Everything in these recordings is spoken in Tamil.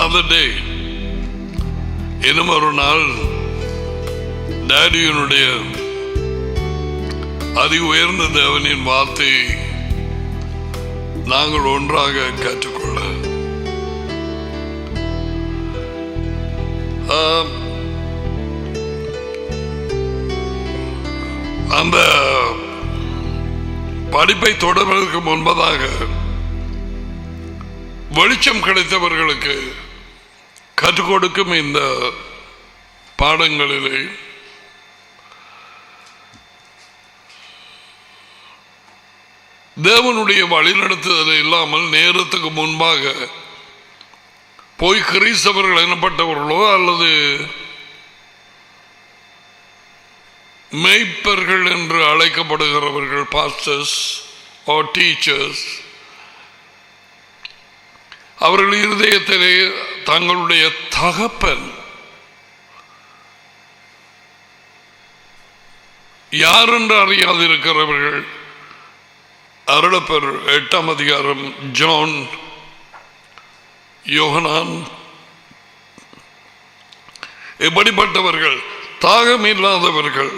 another day. இன்னும் ஒரு நாள் டாடியினுடைய அதி உயர்ந்த தேவனின் வார்த்தை நாங்கள் ஒன்றாக கற்றுக்கொள்ள அந்த படிப்பை தொடர்வதற்கு முன்பதாக வெளிச்சம் கிடைத்தவர்களுக்கு கற்றுக் கொடுக்கும் இந்த பாடங்களிலே தேவனுடைய வழிநடத்துதல் இல்லாமல் நேரத்துக்கு முன்பாக போய் கிறிஸ்தவர்கள் எனப்பட்டவர்களோ அல்லது மேய்ப்பர்கள் என்று அழைக்கப்படுகிறவர்கள் பாஸ்டர்ஸ் or teachers அவர்கள் இருதயத்திலே தங்களுடைய தகப்பன் யார் என்று அறியாதிருக்கிறவர்கள் அருளப்பர் 8ஆம் அதிகாரம் ஜான் யோகனான் எப்படிப்பட்டவர்கள் தாகம் இல்லாதவர்கள்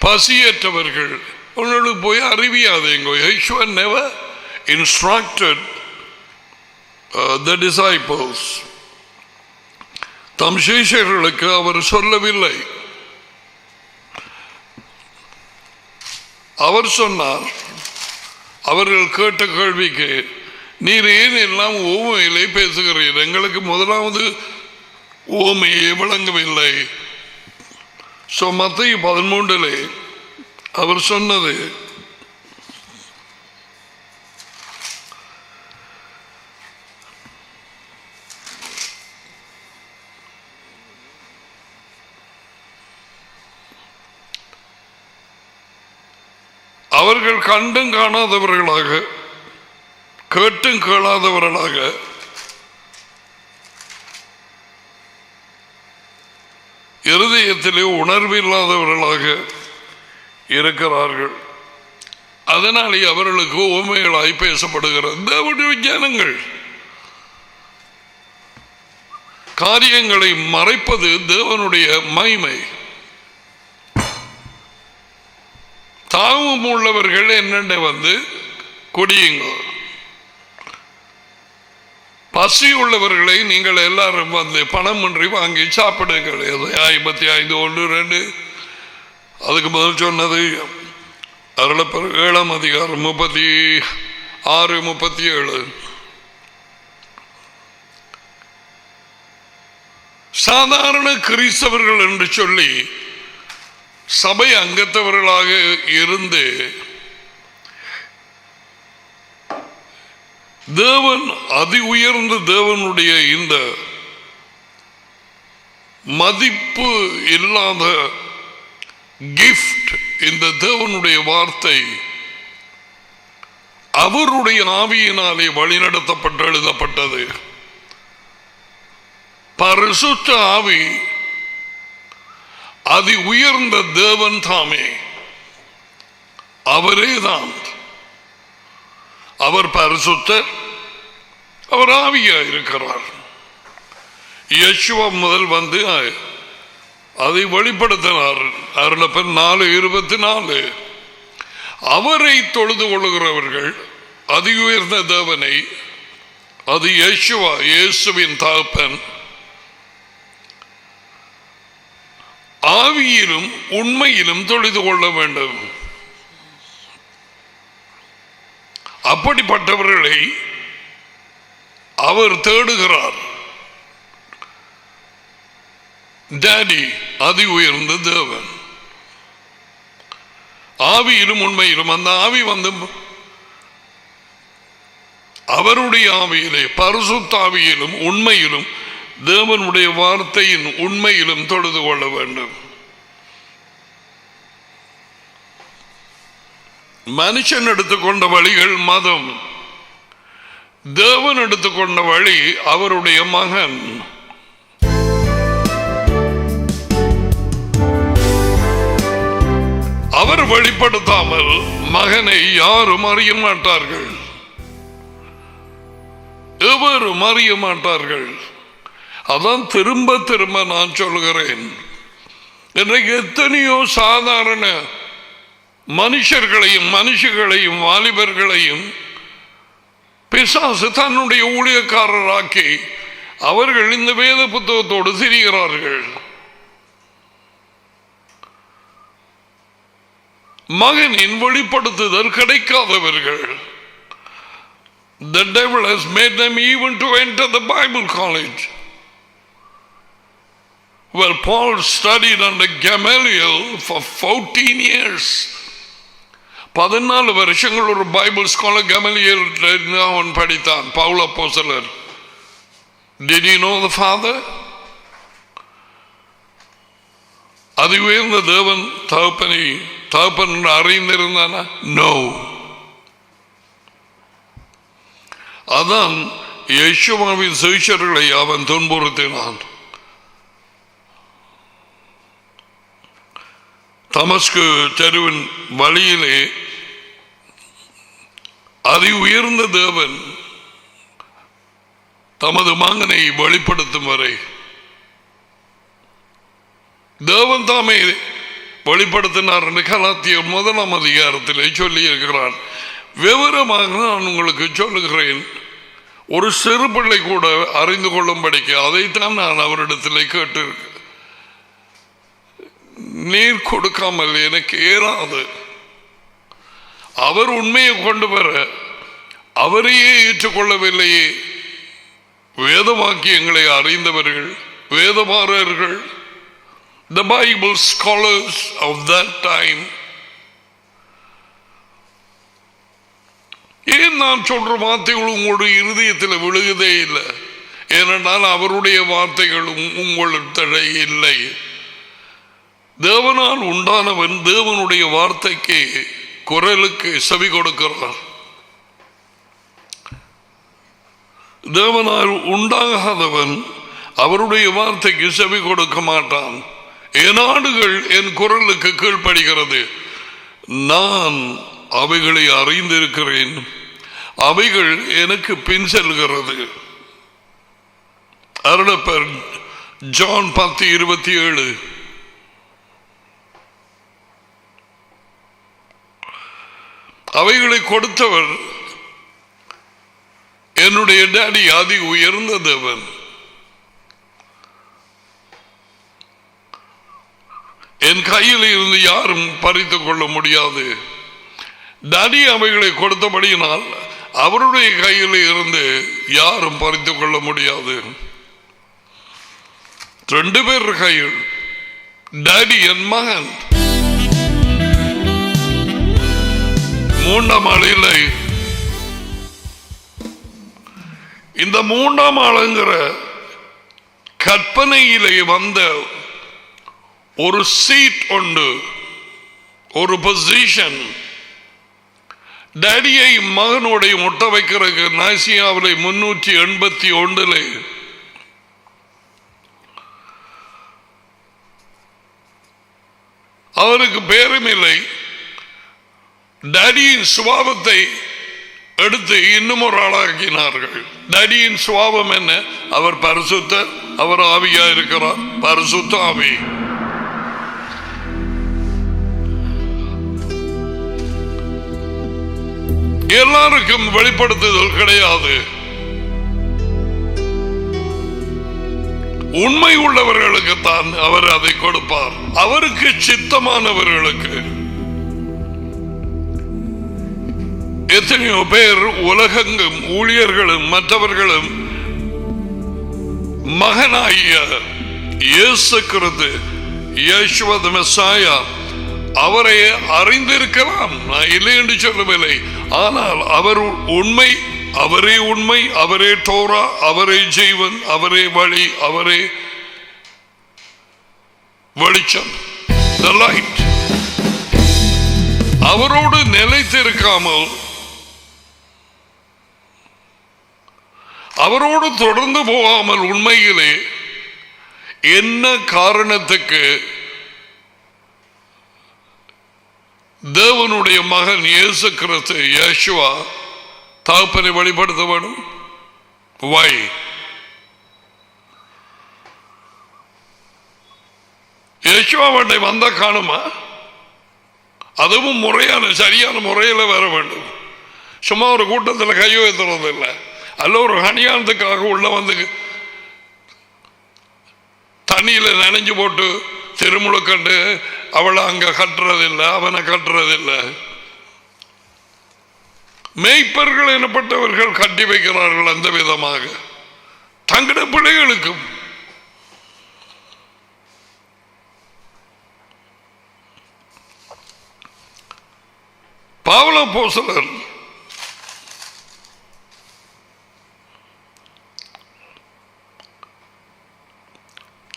பசியற்றவர்கள் உங்களுக்கு போய் அறிவியாதீங்க. Yeshua never instructed the disciples. தம் சீஷர்களுக்கு அவர் சொல்லவில்லை. அவர் சொன்னார், அவர்கள் கேட்ட கேள்விக்கு நீர் ஏன் எல்லாம் ஓமையிலே பேசுகிறீர், எங்களுக்கு முதலாவது ஓமையே விளங்கவில்லை. மத்தேயு 13 அவர் சொன்னது அவர்கள் கண்டும் காணாதவர்களாக கேட்டும் கேளாதவர்களாக இருதயத்திலே உணர்வில்லாதவர்களாக இருக்கிறார்கள். அதனாலே அவர்களுக்கு உண்மைகளாய் பேசப்படுகிற தேவனுடைய ஜனங்கள். காரியங்களை மறைப்பது தேவனுடைய மகிமை. தாவும் உள்ளவர்கள் என்னென்ன வந்து குடியுங்க, பசி உள்ளவர்களை நீங்கள் எல்லாரும் வந்து பணமின்றி வாங்கி சாப்பிடுங்கள். 55:1-2 அதுக்கு முதல் சொன்னது அருளப்பர் 7ஆம் அதிகாரம் 36-37. சாதாரண கிறிஸ்தவர்கள் என்று சொல்லி சபை அங்கத்தவர்களாக இருந்து தேவன் அதி உயர்ந்த தேவனுடைய இந்த மதிப்பு இல்லாத கிஃப்ட், இந்த தேவனுடைய வார்த்தை அவருடைய ஆவியினாலே வழிநடத்தப்பட்டு எழுதப்பட்டது. பரிசுத்த ஆவி அதி உயர்ந்த தேவன் தாமே, அவரேதான். அவர் பரிசுத்தர், அவர் ஆவியா இருக்கிறார். யேசுவா முதல் வந்து அதை வெளிப்படுத்தினார். அருளப்பர் 4:24 அவரை தொழுது கொள்ளுகிறவர்கள் அதி உயர்ந்த தேவனை, அது யேசுவா இயேசுவின் தகப்பன், ஆவியிலும் உண்மையிலும் தொழுது கொள்ள வேண்டும். அப்படிப்பட்டவர்களை அவர் தேடுகிறார். டாடி அதி உயர்ந்த தேவன், ஆவியிலும் உண்மையிலும். அந்த ஆவி வந்து அவருடைய ஆவியிலே, பரிசுத்த ஆவியிலும் உண்மையிலும், தேவனுடைய வார்த்தையின் உண்மையிலும் தொழுது கொள்ள வேண்டும். மனுஷன் எடுத்துக்கொண்ட வழிகள் மதம், தேவன் எடுத்துக்கொண்ட வழி அவருடைய மகன். அவர் வெளிப்படுத்தாமல் மகனை யாரும் அறிய மாட்டார்கள். எவரும் அறிய மாட்டார்கள். அதான் திரும்ப திரும்ப நான் சொல்கிறேன், இன்றைக்கு எத்தனையோ சாதாரண மனுஷர்களையும் வாலிபர்களையும் பிசாசு தன்னுடைய ஊழியக்காரராக்கி அவர்கள் இந்த வேத புத்தகத்தோடு திரிகிறார்கள். மகனின் வெளிப்படுத்துதல் கிடைக்காதவர்கள். The devil has made them even to enter the Bible college. Well, Paul studied under Gamaliel for 14 years. 14 வருஷங்கள் ஒரு பைபிள் ஸ்காலர் கமலியல் அவன் படித்தான், பவுல் அப்போஸ்தலர். Did you know the Father? அது உயர்ந்த தேவன் தகப்பன் அறிந்திருந்தானா? No. அதான் யேசுவாவின் சீஷர்களை அவன் துன்புறுத்தினான். தமஸ்கு தெருவின் வழியிலே அதி உயர்ந்த தேவன் தமது மகனை வெளிப்படுத்தும் வரை தேவன் தாமே வெளிப்படுத்தினார் என்று கலாத்தியர் 1 அதிகாரத்திலே சொல்லி இருக்கிறான். விவரமாக நான் உங்களுக்கு சொல்லுகிறேன், ஒரு சிறு பிள்ளை கூட அறிந்து கொள்ளும்படிக்கு அதைத்தான் நான் அவரிடத்திலே கேட்டிருக்கேன். நீர் கொடுக்காமல் எனக்கு ஏறாது. அவர் உண்மையை கொண்டு வர அவரையே ஏற்றுக்கொள்ளவில்லையே. வேத வாக்கியங்களை அறிந்தவர்கள், வேதபாரர்கள், the Bible scholars of that time. ஏன் நான் சொல்ற வார்த்தைகள் உங்களுடைய இருதயத்தில் விழுகுதே இல்லை? ஏனென்றால் அவருடைய வார்த்தைகள் உங்களிடத்தில் இல்லை. தேவனால் உண்டானவன் தேவனுடைய வார்த்தைக்கு குரலுக்கு செவி கொடுக்கிறார். தேவனால் உண்டாகாதவன் அவருடைய வார்த்தைக்கு செவி கொடுக்க மாட்டான். என் ஆடுகள் என் குரலுக்கு கீழ்ப்படுகிறது, நான் அவைகளை அறிந்திருக்கிறேன், அவைகள் எனக்கு பின் செல்கிறது. அருளப்பர் ஜான் 10:27. அவைகளை கொடுத்தவர் என்னுடைய டாடி, அதி உயர்ந்த தேவன். என் கையில் இருந்து யாரும் பறித்துக் கொள்ள முடியாது. டாடி அவைகளை கொடுத்தபடியினால் அவருடைய கையில் இருந்து யாரும் பறித்துக் கொள்ள முடியாது. 2 பேர் கையில், டாடி என் மகன். 3ஆம் ஆள் இல்லை. இந்த 3ஆம் ஆளுங்கிற கற்பனையிலே வந்த ஒரு சீட் உண்டு, ஒரு பொசிஷன். டாடியை மகனுடைய முட்டை வைக்கிறதுக்கு நாசியாவிலே 381 அவருக்கு பேரும் இல்லை. டாடியின் சுபாவத்தை எடுத்து இன்னும் ஒரு ஆளாக்கினார்கள். டாடியின் சுபாவம் என்ன? அவர் பரிசுத்தர், அவர் ஆவியா இருக்கிறார், பரிசுத்த ஆவி. எல்லாருக்கும் வெளிப்படுத்துதல் கிடையாது. உண்மை உள்ளவர்களுக்கு தான் அவர் அதை கொடுப்பார், அவருக்கு சித்தமானவர்களுக்கு. எத்தனையோ பேர் உலகெங்கும் ஊழியர்களும் மற்றவர்களும் மகனாகிய இயேசு கிறிஸ்து, யேசுவ தி மெஸ்ஸாயா, அவரை அறிந்திருக்கலாம், நான் இல்லை என்று சொல்லவில்லை. ஆனால் அவர் உண்மை, அவரே உண்மை, அவரே தோரா, அவரே ஜீவன், அவரே வழி, அவரே வெளிச்சம், the light. அவரோடு நிலைத்திருக்காமல், அவரோடு தொடர்ந்து போகாமல், உண்மையிலே என்ன காரணத்துக்கு தேவனுடைய மகன் இயேசு கிறிஸ்து யேசுவா தகப்பனை வெளிப்படுத்த வேண்டும்? Why? யேசுவாவை வந்த காணுமா? அதுவும் முறையான சரியான முறையில் வர வேண்டும். சும்மா ஒரு கூட்டத்தில் கை வைத்துறது இல்லை. அல்ல ஒரு கல்யாணத்துக்காக உள்ள வந்து தண்ணியில் நனைஞ்சு போட்டு திருமுழுக்கண்டு அவளை அங்க கட்டுறதில்லை, அவனை கட்டுறதில்லை. மேய்ப்பர்கள் எனப்பட்டவர்கள் கட்டி வைக்கிறார்கள் அந்த விதமாக தங்கட பிள்ளைகளுக்கும். பவுல் அப்போஸ்தலர்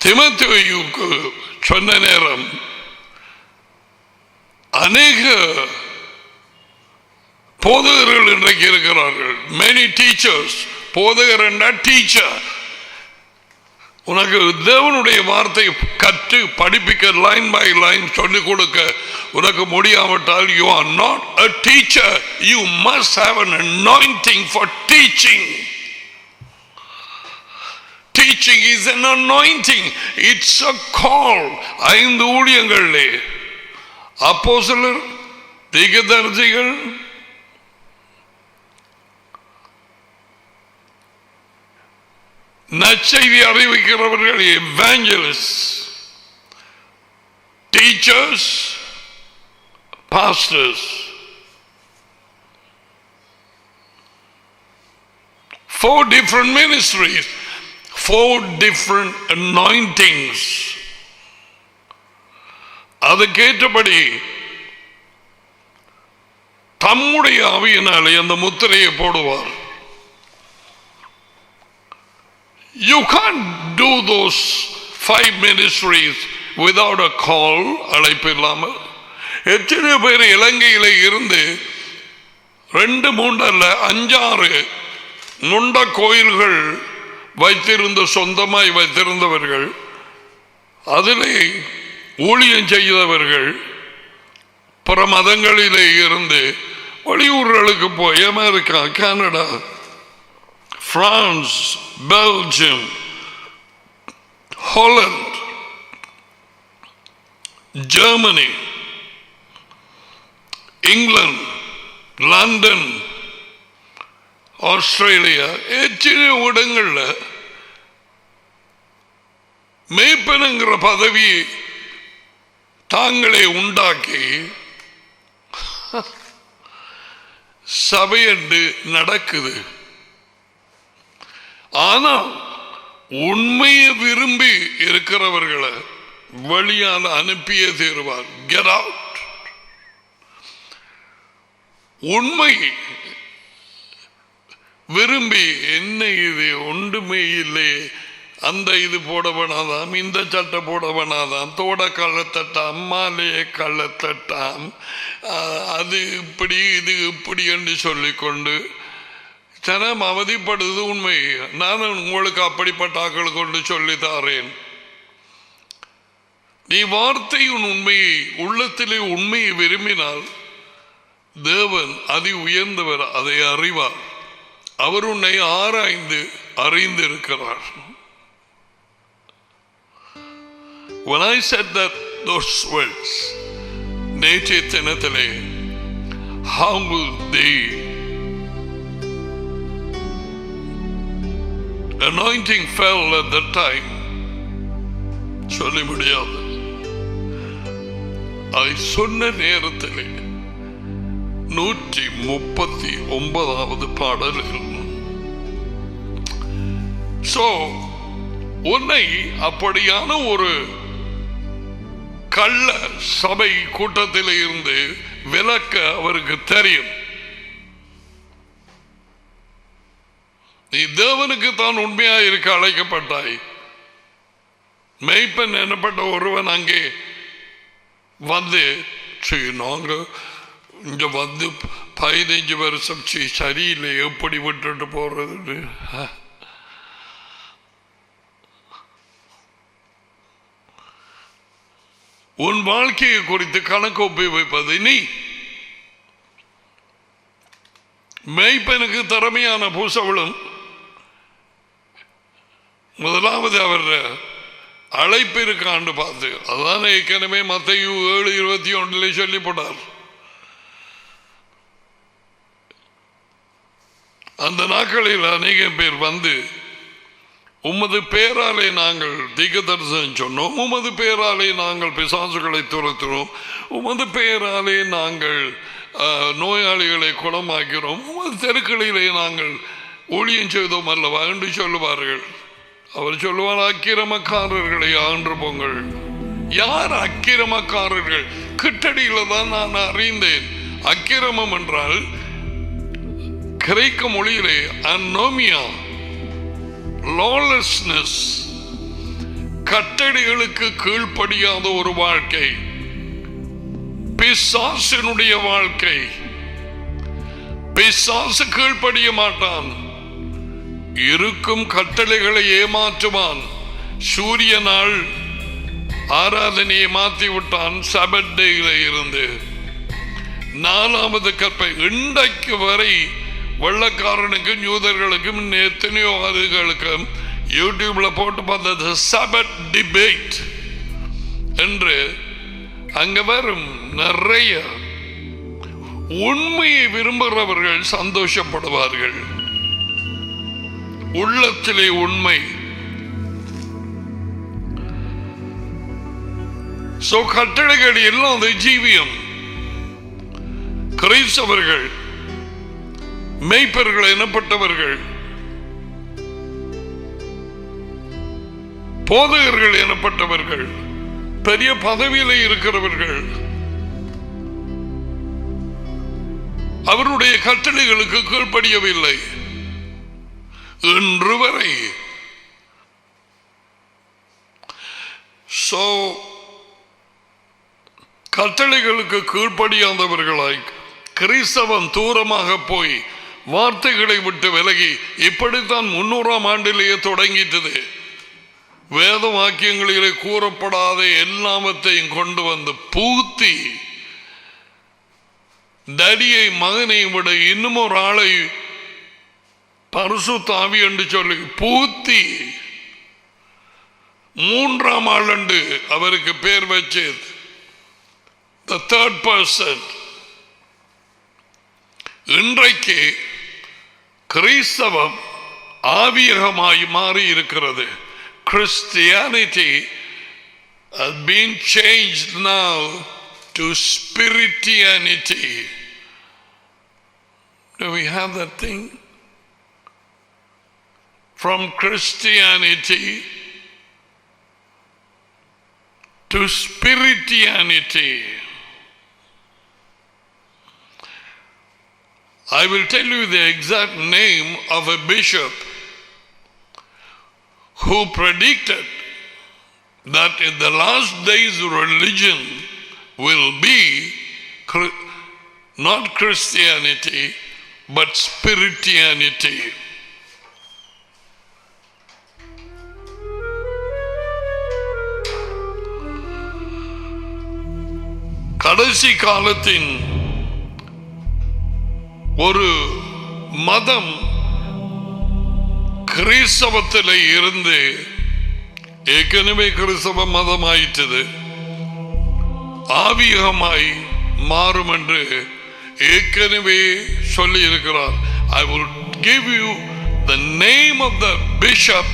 தீமோத்தேயுவுக்கு சொன்ன நேரம் அநேக போதகர்கள் இன்றைக்கு இருக்கிறார்கள். many teachers. போதகர் என்றால் டீச்சர். உனக்கு தேவனுடைய வார்த்தை கற்று படிப்பிக்க லைன் பை லைன் சொல்லிக் கொடுக்க உனக்கு முடியாவிட்டால் you are not a teacher. You must have an anointing for teaching. Teaching is an anointing. It's a call. 5 ஊழியங்களே அப்போஸ்தலர், தீர்க்கதரிசிகள், நற்செய்தி அறிவிக்கிறவர்கள், evangelist, teachers, pastors. 4 different ministries, 4 different anointings. அதுக்கேற்றபடி தம்முடைய ஆவியினாலே அந்த முத்திரையை போடுவார். You can't do those 5 ministries without a call. அழைப்பு இல்லாமல் எத்தனை பேர் இலங்கையில இருந்து 2, 3 அல்ல 5, 6 நுண்ட கோயில்கள் வைத்திருந்த, சொந்தமாய் வைத்திருந்தவர்கள், அதிலே ஊழியம் செய்தவர்கள், பிற மதங்களிலே இருந்து வெளியூர்களுக்கு போய் America, Canada, France, Belgium, Holland, Germany, England, London, Australia, எத்தனை இடங்கள்ல மேய்ப்பனுங்கிற பதவியை தாங்களே உண்டாக்கி சபையண்டு நடக்குது. ஆனால் உண்மையை விரும்பி இருக்கிறவர்களை வழியால் அனுப்பியே தீருவார். Get out. உண்மை விரும்பி என்ன இது ஒன்றுமே இல்லை, அந்த இது போட வேணாதாம், இந்த சட்டை போட வேணாதாம், தோட கள்ளத்தட்டாம், மாலையை கள்ளத்தட்டாம், அது இப்படி இது இப்படி என்று சொல்லிக்கொண்டு ஜனம் அவதிப்படுது. உண்மை. நான் உங்களுக்கு அப்படிப்பட்ட ஆக்கள் கொண்டு சொல்லித்தாரேன். நீ வார்த்தையின் உண்மையை, உள்ளத்திலே உண்மையை விரும்பினால் தேவன் அதி உயர்ந்தவர், அதை அறிவார். அவர் உன்னை ஆராய்ந்து அறிந்திருக்கிறார். When I said that those words, நேற்றைய தினத்திலே, how will the anointing fell at that time, சொல்ல முடியாது. அதை சொன்ன நேரத்திலே 139வது பாடலில் உன்னை அப்படியான ஒரு கள்ள சபை கூட்டத்தில் இருந்து விலக்க அவருக்கு தெரியும். நீ தேவனுக்கு தான் உண்மையாக இருக்க அழைக்கப்பட்டாய். மேய்ப்பன் எனப்பட்ட ஒருவன் அங்கே வந்து, நாங்க இங்க வந்து 15 வருஷம் சரியில்லை, எப்படி விட்டுட்டு போறது? உன் வாழ்க்கையை குறித்து கணக்கு ஒப்பி வைப்பது நீ. மேய்ப்பனுக்கு திறமையான பூசவளும் முதலாவது அவர் அழைப்பு இருக்காண்டு பார்த்து, அதுதான் ஏற்கனவே மத்தேயு 7:21 சொல்லி போட்டார். அந்த நாட்களில் அநேக பேர் வந்து, உமது பேராலே நாங்கள் தீர்க்கதரிசனம் சொன்னோம், உமது பேராலே நாங்கள் பிசாசுகளை துரத்தினோம், உமது பேராலே நாங்கள் நோயாளிகளை குணமாக்கிறோம், உமது தெருக்களிலே நாங்கள் ஊழியம் செய்தோம் அல்லவா என்று சொல்லுவார்கள். அவர் சொல்லுவார், அக்கிரமக்காரர்களை ஆண்டு போங்கள். யார் அக்கிரமக்காரர்கள்? கிட்டடியில தான் நான் அறிந்தேன். அக்கிரமம் என்றால் கிரேக்க மொழியிலே அனோமியா, லாலெஸ்னஸ், கட்டளைகளுக்கு கீழ்ப்படியாத ஒரு வாழ்க்கை, பிசாசினுடைய வாழ்க்கை. பிசாசு கீழ்ப்படிய மாட்டான், இருக்கும் கட்டளைகளை ஏமாற்றுவான். சூரிய நாள் ஆராதனையை மாற்றி விட்டான் சபத் டேயில இருந்து. 4வது கற்பை இன்றைக்கு வரை வெள்ளக்காரனுக்கும் யூதர்களுக்கும் எத்தனையோ அதுகளுக்கும் யூடியூப்ல போட்டு பார்த்தது சபத் டிபேட் என்று அங்க வரும். நிறைய உண்மையை விரும்புகிறவர்கள் சந்தோஷப்படுவார்கள். உள்ளத்திலே உண்மை. கட்டளைகள் இல்லாத ஜீவியம். கிறிஸ்தவர்கள், மேய்ப்பர்கள் எனப்பட்டவர்கள், போதகர்கள் எனப்பட்டவர்கள், பெரிய பதவியில இருக்கிறவர்கள், அவருடைய கட்டளைகளுக்கு கீழ்ப்படியவில்லை இன்று வரை. கட்டளைகளுக்கு கீழ்ப்படியாதவர்களாய் கிறிஸ்தவம் தூரமாக போய் வார்த்தைகளை விட்டு விலகி, இப்படித்தான் 300ஆம் ஆண்டிலேயே தொடங்கிட்டது. வேத வாக்கியங்களிலே கூறப்படாத எல்லாவற்றையும் கொண்டு வந்து பூத்தி, டடியை மகனை விட இன்னும் ஒரு ஆளை பரிசுத்த ஆவி என்று சொல்லி பூத்தி, 3ஆம் ஆள் என்று அவருக்கு பேர் வச்சு, the third person. இன்றைக்கு கிறிஸ்தவம் ஆவியகமாய் மாறி இருக்கிறது. Christianity has been changed now to spirituality. Do we have that thing? From Christianity to spirituality. I will tell you the exact name of a bishop who predicted that in the last days religion will be not Christianity but spirituality. கடைசி காலத்தின் ஒரு மதம் கிறிஸ்தவத்தில் இருந்து ஏற்கனவே கிறிஸ்தவ மதம் ஆயிட்டது, ஆவியகமாய் மாறும் என்று ஏற்கனவே சொல்லி இருக்கிறார். I will give you the name of the bishop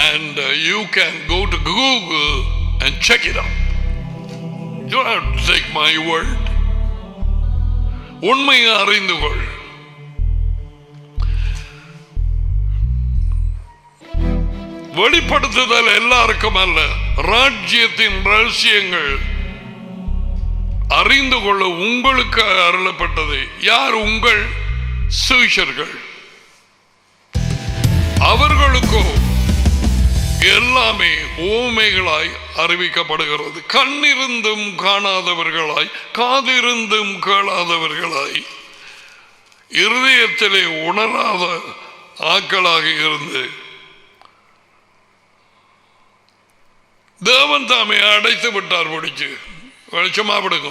and you can go to Google and check it out. You don't have to take my word. உண்மையை அறிந்து கொள். வெளிப்படுத்துதல் எல்லாருக்கும் அல்ல, ராஜ்யத்தின் ரகசியங்கள் அறிந்து கொள்ள உங்களுக்கு அருளப்பட்டது. யார்? உங்கள் சீஷர்கள். அவர்களுக்கோ எல்லாமே ஊமைகளாய் அறிவிக்கப்படுகிறது. கண்ணிருந்தும் காணாதவர்களாய், காதிருந்தும் கேளாதவர்களாய், இருதயத்திலே உணராத ஆக்களாக இருந்து தேவன் தாமே அடைத்து விட்டார். பிடிச்சு வெளிச்சமா விடுங்க.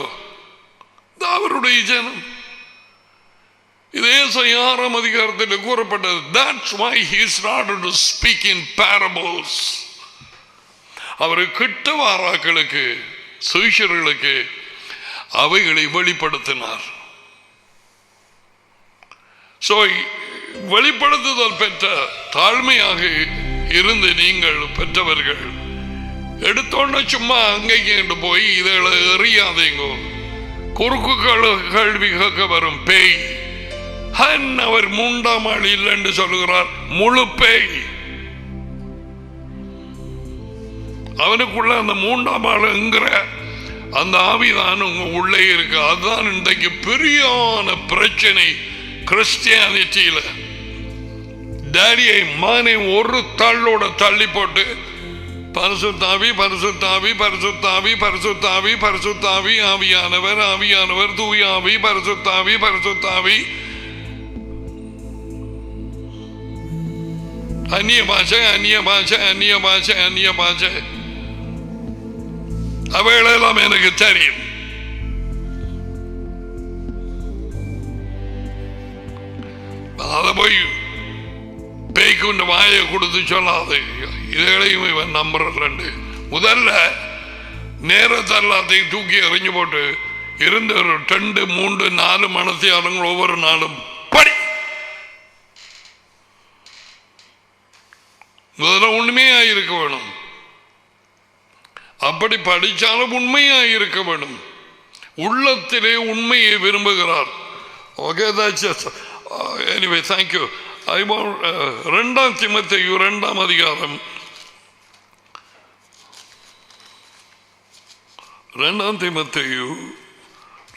அவருடைய ஜனம் இதே 6ஆம் அதிகாரத்தில் கூறப்பட்டது. That's why he started to speak in parables. அவர் கிட்ட வாராக்களுக்கு சுவிசேஷர்களுக்கு அவைகளை வெளிப்படுத்தினார். சோ வெளிப்படுத்துதல் பெற்ற தாழ்மையாக இருந்து நீங்கள் பெற்றவர்கள் எடுத்தோன்னு சும்மா அங்கே போய் இதை எறியாதீங்க. குறுக்கு கேள்வி கேட்க வரும் பேய். அவர் 3ஆம் ஆள் இல்லைன்னு சொல்லுகிறார். முழு பேய். அவனுக்குள்ள அந்த 3ஆம் ஆளுங்கிற அந்த ஆவிதான் உங்க உள்ளே இருக்கு. அதுதான் இன்றைக்கு பெரியான பிரச்சனை கிறிஸ்டியானிட்டியில. டேடியை மானை ஒரு தள்ளோட தள்ளி போட்டு பரிசுத்தாவி பரிசுத்தாவி பரிசுத்தாவி பரிசுத்தாவி பரிசுத்தாவி ஆவியானவர் ஆவியானவர் தூயாவி பரிசுத்தாவி பரிசுத்தாவி அந்நிய பாஷை அந்நிய பாஷை அந்நிய பாஷை அந்நிய பாஷை அவைகளெல்லாம் எனக்கு தெரியும். அதை போய் பேய்க்கு இந்த வாயை கொடுத்து சொல்லாது. இதுகளையும் இவன் நம்புறேன். முதல்ல நேரத்தை எல்லாத்தையும் தூக்கி எறிஞ்சு போட்டு இருந்த ஒரு 2, 3, 4 மனத்தியாளங்கள் ஒவ்வொரு நாளும் படி. முதல்ல உண்மையாக இருக்க வேணும். அப்படி படித்தாலும் உண்மையாக இருக்க வேணும். உள்ளத்திலே உண்மையை விரும்புகிறார். Okay, anyway thank you. 2 தீமோத்தேயு 2ஆம் அதிகாரம் 2 தீமோத்தேயு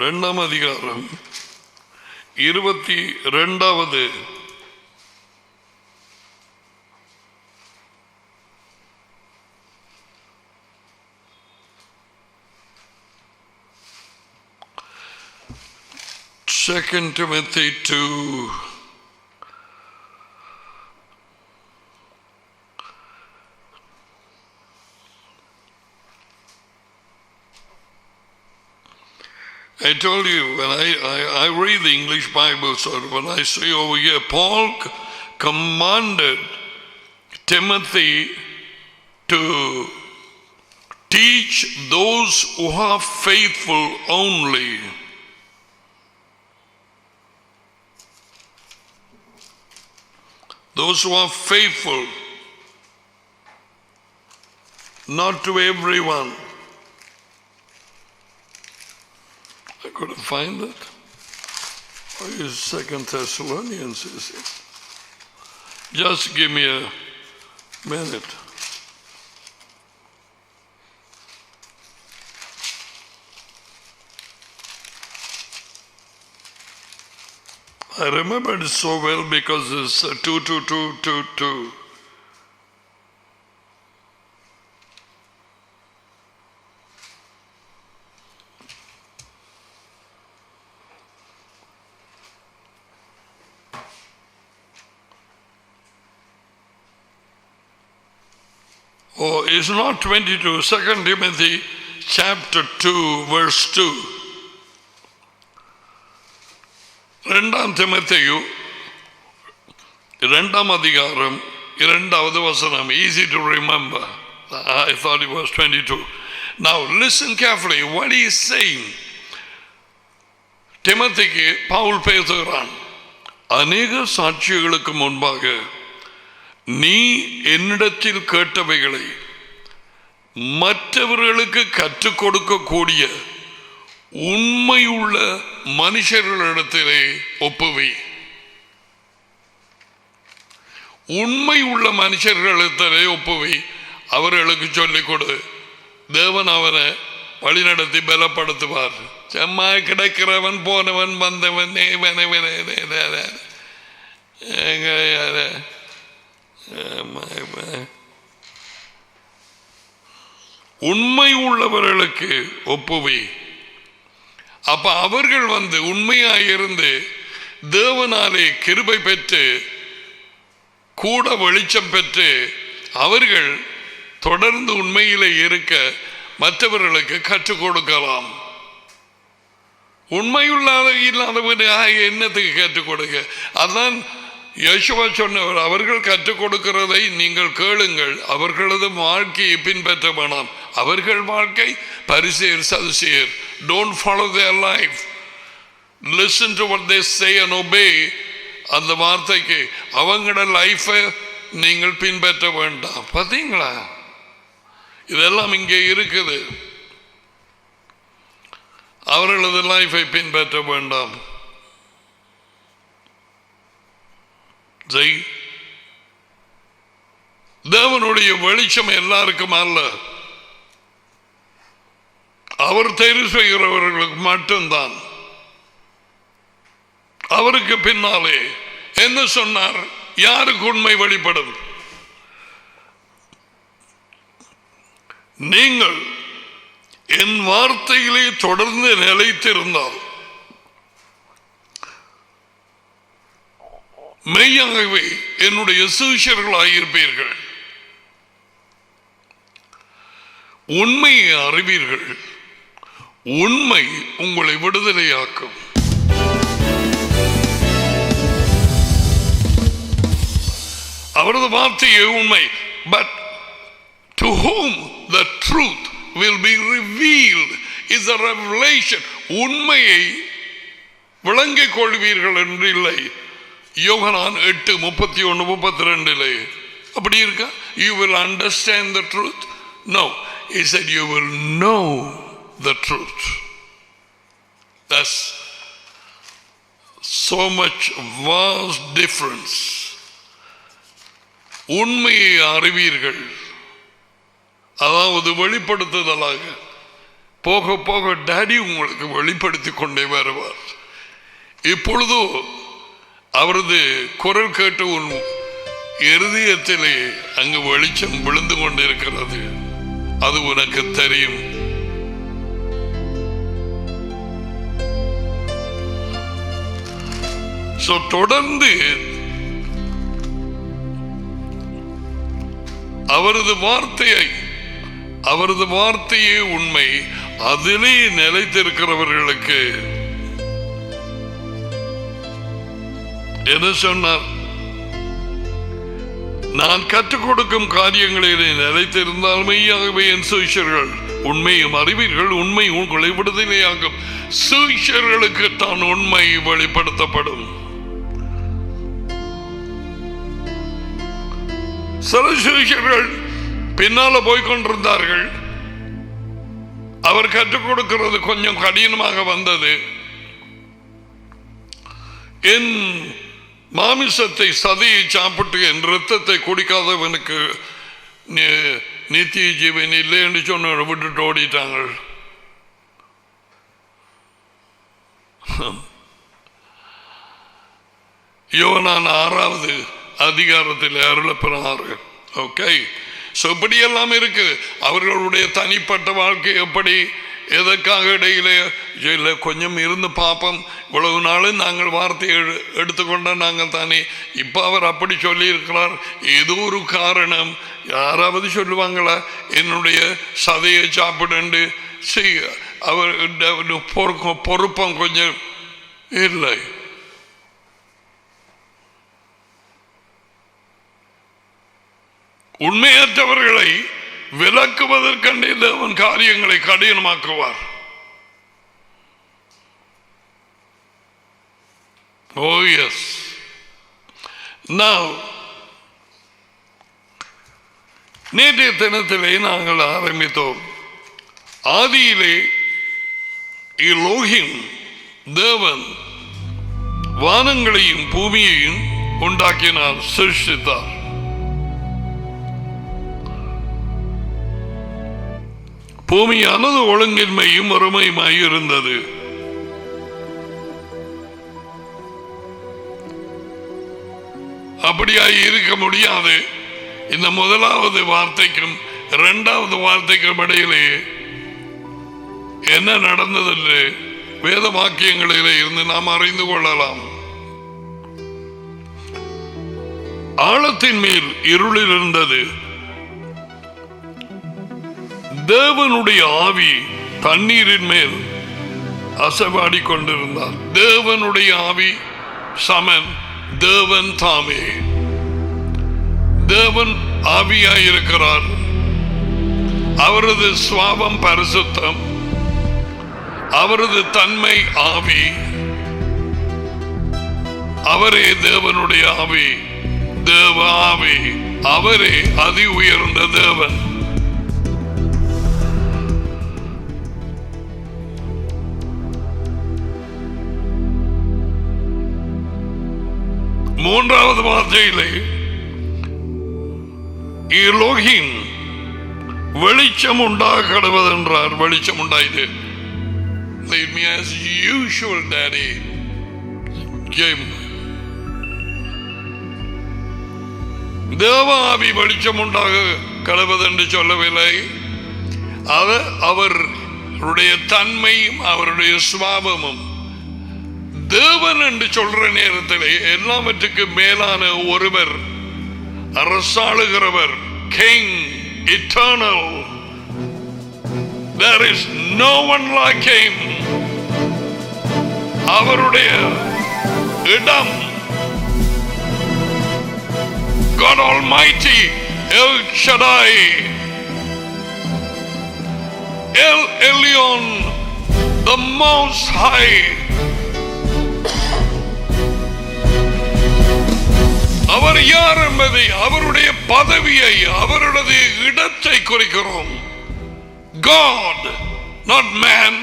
2ஆம் அதிகாரம் 22வது Second Timothy 2 I told you when I read the English Bible, so when I say over here, Paul commanded Timothy to teach those who are faithful only. Those who are faithful, not to everyone. I couldn't find it. Where is 2 Thessalonians? Is it? Just give me a minute. I remembered it so well because it's 2:22:22. Oh, it's not 22. 2 Timothy chapter 2 verse 2. 2 தீமோத்தேயு 2ஆம் அதிகாரம் 2வது வசனம். Easy to remember. I thought it was 22. Now listen carefully what he is saying. தீமோத்தேயுக்கு Pavul பேசுகிறான். அநேக சாட்சிகளுக்கு முன்பாக நீ என்னிடத்தில் கேட்டவைகளை மற்றவர்களுக்கு கற்றுக் கொடுக்கக்கூடிய உண்மையுள்ள மனுஷர்களிடத்திலே ஒப்புவி. உண்மை உள்ள மனுஷர்களிடத்திலே ஒப்புவி. அவர்களுக்கு சொல்லிக் கொடு. தேவன் அவனை வழிநடத்தி பலப்படுத்துவார். செம்மா கிடைக்கிறவன் போனவன் வந்தவன் உண்மை உள்ளவர்களுக்கு ஒப்புவி. அப்ப அவர்கள் உண்மையாயிருந்து தேவனாலே கிருபை பெற்று கூட வெளிச்சம் பெற்று அவர்கள் தொடர்ந்து உண்மையிலே இருக்க மற்றவர்களுக்கு கற்றுக் கொடுக்கலாம். இல்லாதவனாக என்னத்துக்கு கற்றுக் கொடுக்க? அதான் யேசுவா சொன்னவர், அவர்கள் கற்றுக் கொடுக்கிறதை நீங்கள் கேளுங்கள், அவர்களது வாழ்க்கையை பின்பற்ற வேணாம். அவர்கள் வாழ்க்கை பரிசேயர் சதுசேயர். Don't follow their life. Listen to what they say and obey. அந்த வார்த்தைக்கு அவங்களோட லைஃபை நீங்கள் பின்பற்ற வேண்டாம். பார்த்தீங்களா, இதெல்லாம் இங்கே இருக்குது. அவர்களது லைஃபை பின்பற்ற வேண்டாம். தேவனுடைய வெளிச்சம் எல்லாருக்கும் அல்ல, அவர் தேர்வு செய்கிறவர்களுக்கு மட்டும்தான். அவருக்கு பின்னாலே என்ன சொன்னார்? யாருக்கு உண்மை வெளிப்படும்? நீங்கள் என் வார்த்தையிலே தொடர்ந்து நிலைத்திருந்தால் மெய்யாகவே என்னுடைய சீஷர்களாயிருப்பீர்கள், உண்மையை அறிவீர்கள், உண்மை உங்களை விடுதலையாக்கும். அவரது வார்த்தையே உண்மை. But to whom the truth will be revealed is a revelation. உண்மையை விளங்கிக் கொள்வீர்கள் என்று இல்லை. யோகனான் 8:31-32 அப்படி இருக்க, you will understand the truth. No, he said you will know the truth. That's so much vast difference. உண்மையை அறிவீர்கள், அதாவது வெளிப்படுத்துதலாக போக போக டாடி உங்களுக்கு வெளிப்படுத்தி கொண்டே வருவார். இப்பொழுதோ அவரது குரல் கேட்டு உன் இருதயத்திலே அங்கு வெளிச்சம் விழுந்து கொண்டிருக்கிறது, அது உனக்கு தெரியும். தொடர்ந்து அவரது வார்த்தையே உண்மை, அதிலே நிலைத்திருக்கிறவர்களுக்கு என்ன சொன்னார்? நான் கற்றுக் கொடுக்கும் காரியங்களிலே நிலைத்திருந்தால் மெய்யாகவே என் சீஷர்கள், உண்மையும் அறிவீர்கள், உண்மை உங்களை விடுதலையாகும். சீஷர்களுக்கு தான் உண்மை வெளிப்படுத்தப்படும். சில சீஷர்கள் பின்னால போய்கொண்டிருந்தார்கள். அவர் கற்றுக் கொடுக்கிறது கொஞ்சம் கடினமாக வந்தது. என் மாமிசத்தை சதையை சாப்பிட்டு என் ரத்தத்தை குடிக்காதவனுக்கு நித்திய ஜீவன் இல்லை என்று சொன்ன விட்டுட்டு ஓடிட்டாங்க. யோவான் 6வது அதிகாரத்தில் அருளப்பெறாரு. ஓகே, இப்படியெல்லாம் இருக்கு. அவர்களுடைய தனிப்பட்ட வாழ்க்கை எப்படி, எதற்காக இடையில கொஞ்சம் இருந்து பார்ப்போம். இவ்வளவு நாளும் நாங்கள் வார்த்தையை எடுத்துக்கொண்ட நாங்கள் தானே. இப்போ அவர் அப்படி சொல்லி இருக்கிறார், ஏதோ ஒரு காரணம். யாராவது சொல்லுவாங்களா என்னுடைய சதையை சாப்பிடு? அவர் பொறுப்பம் கொஞ்சம் இல்லை. உண்மையற்றவர்களை விலக்குவதற்கண்டே தேவன் காரியங்களை கடினமாக்குவார். Oh yes. Now, நேற்றைய தினத்திலே நாங்கள் ஆரம்பித்தோம். ஆதியிலே எலோஹிம் தேவன் வானங்களையும் பூமியையும் உண்டாக்கினார், சிருஷ்டித்தார். பூமியானது ஒழுங்கின்மையும் வறுமையுமாய் இருந்தது. அப்படியாய் இருக்க முடியாது. இந்த முதலாவது வார்த்தைக்கும் இரண்டாவது வார்த்தைக்கும் இடையிலே என்ன நடந்தது என்று வேத வாக்கியங்களிலே இருந்து நாம் அறிந்து கொள்ளலாம். ஆழத்தின் மேல் இருளில் இருந்தது. தேவனுடைய ஆவி தண்ணீரின் மேல் அசைவாடி கொண்டிருந்தார். தேவனுடைய ஆவி சமன் தேவன் தாமே. தேவன் ஆவியாயிருக்கிறார். அவரது சுவாபம் பரிசுத்தம், அவரது தன்மை ஆவி. அவரே தேவனுடைய ஆவி, தேவ ஆவி. அவரே அதி உயர்ந்த தேவன். மூன்றாவது வார்த்தையிலே எலோஹிம் வெளிச்சம் உண்டாகிறது என்றார். வெளிச்சம் உண்டாயிது. Lead me as usual, Daddy. தேவாவி வெளிச்சம் உண்டாக கடவுது என்று சொல்லவில்லை. அவருடைய தன்மையும் அவருடைய சுவாபமும் தேவன் என்று சொல்ற நேரத்தில் எல்லாவற்றுக்கும் மேலான ஒருவர், அரசாளுகிறவர், king, eternal. There is no one like him. அவருடைய இடம் God Almighty, El Shaddai, El Elyon, the Most High. அவர் யார் என்பதை, அவருடைய பதவியை, அவருடைய இடத்தை குறிக்கிறோம். God, not man,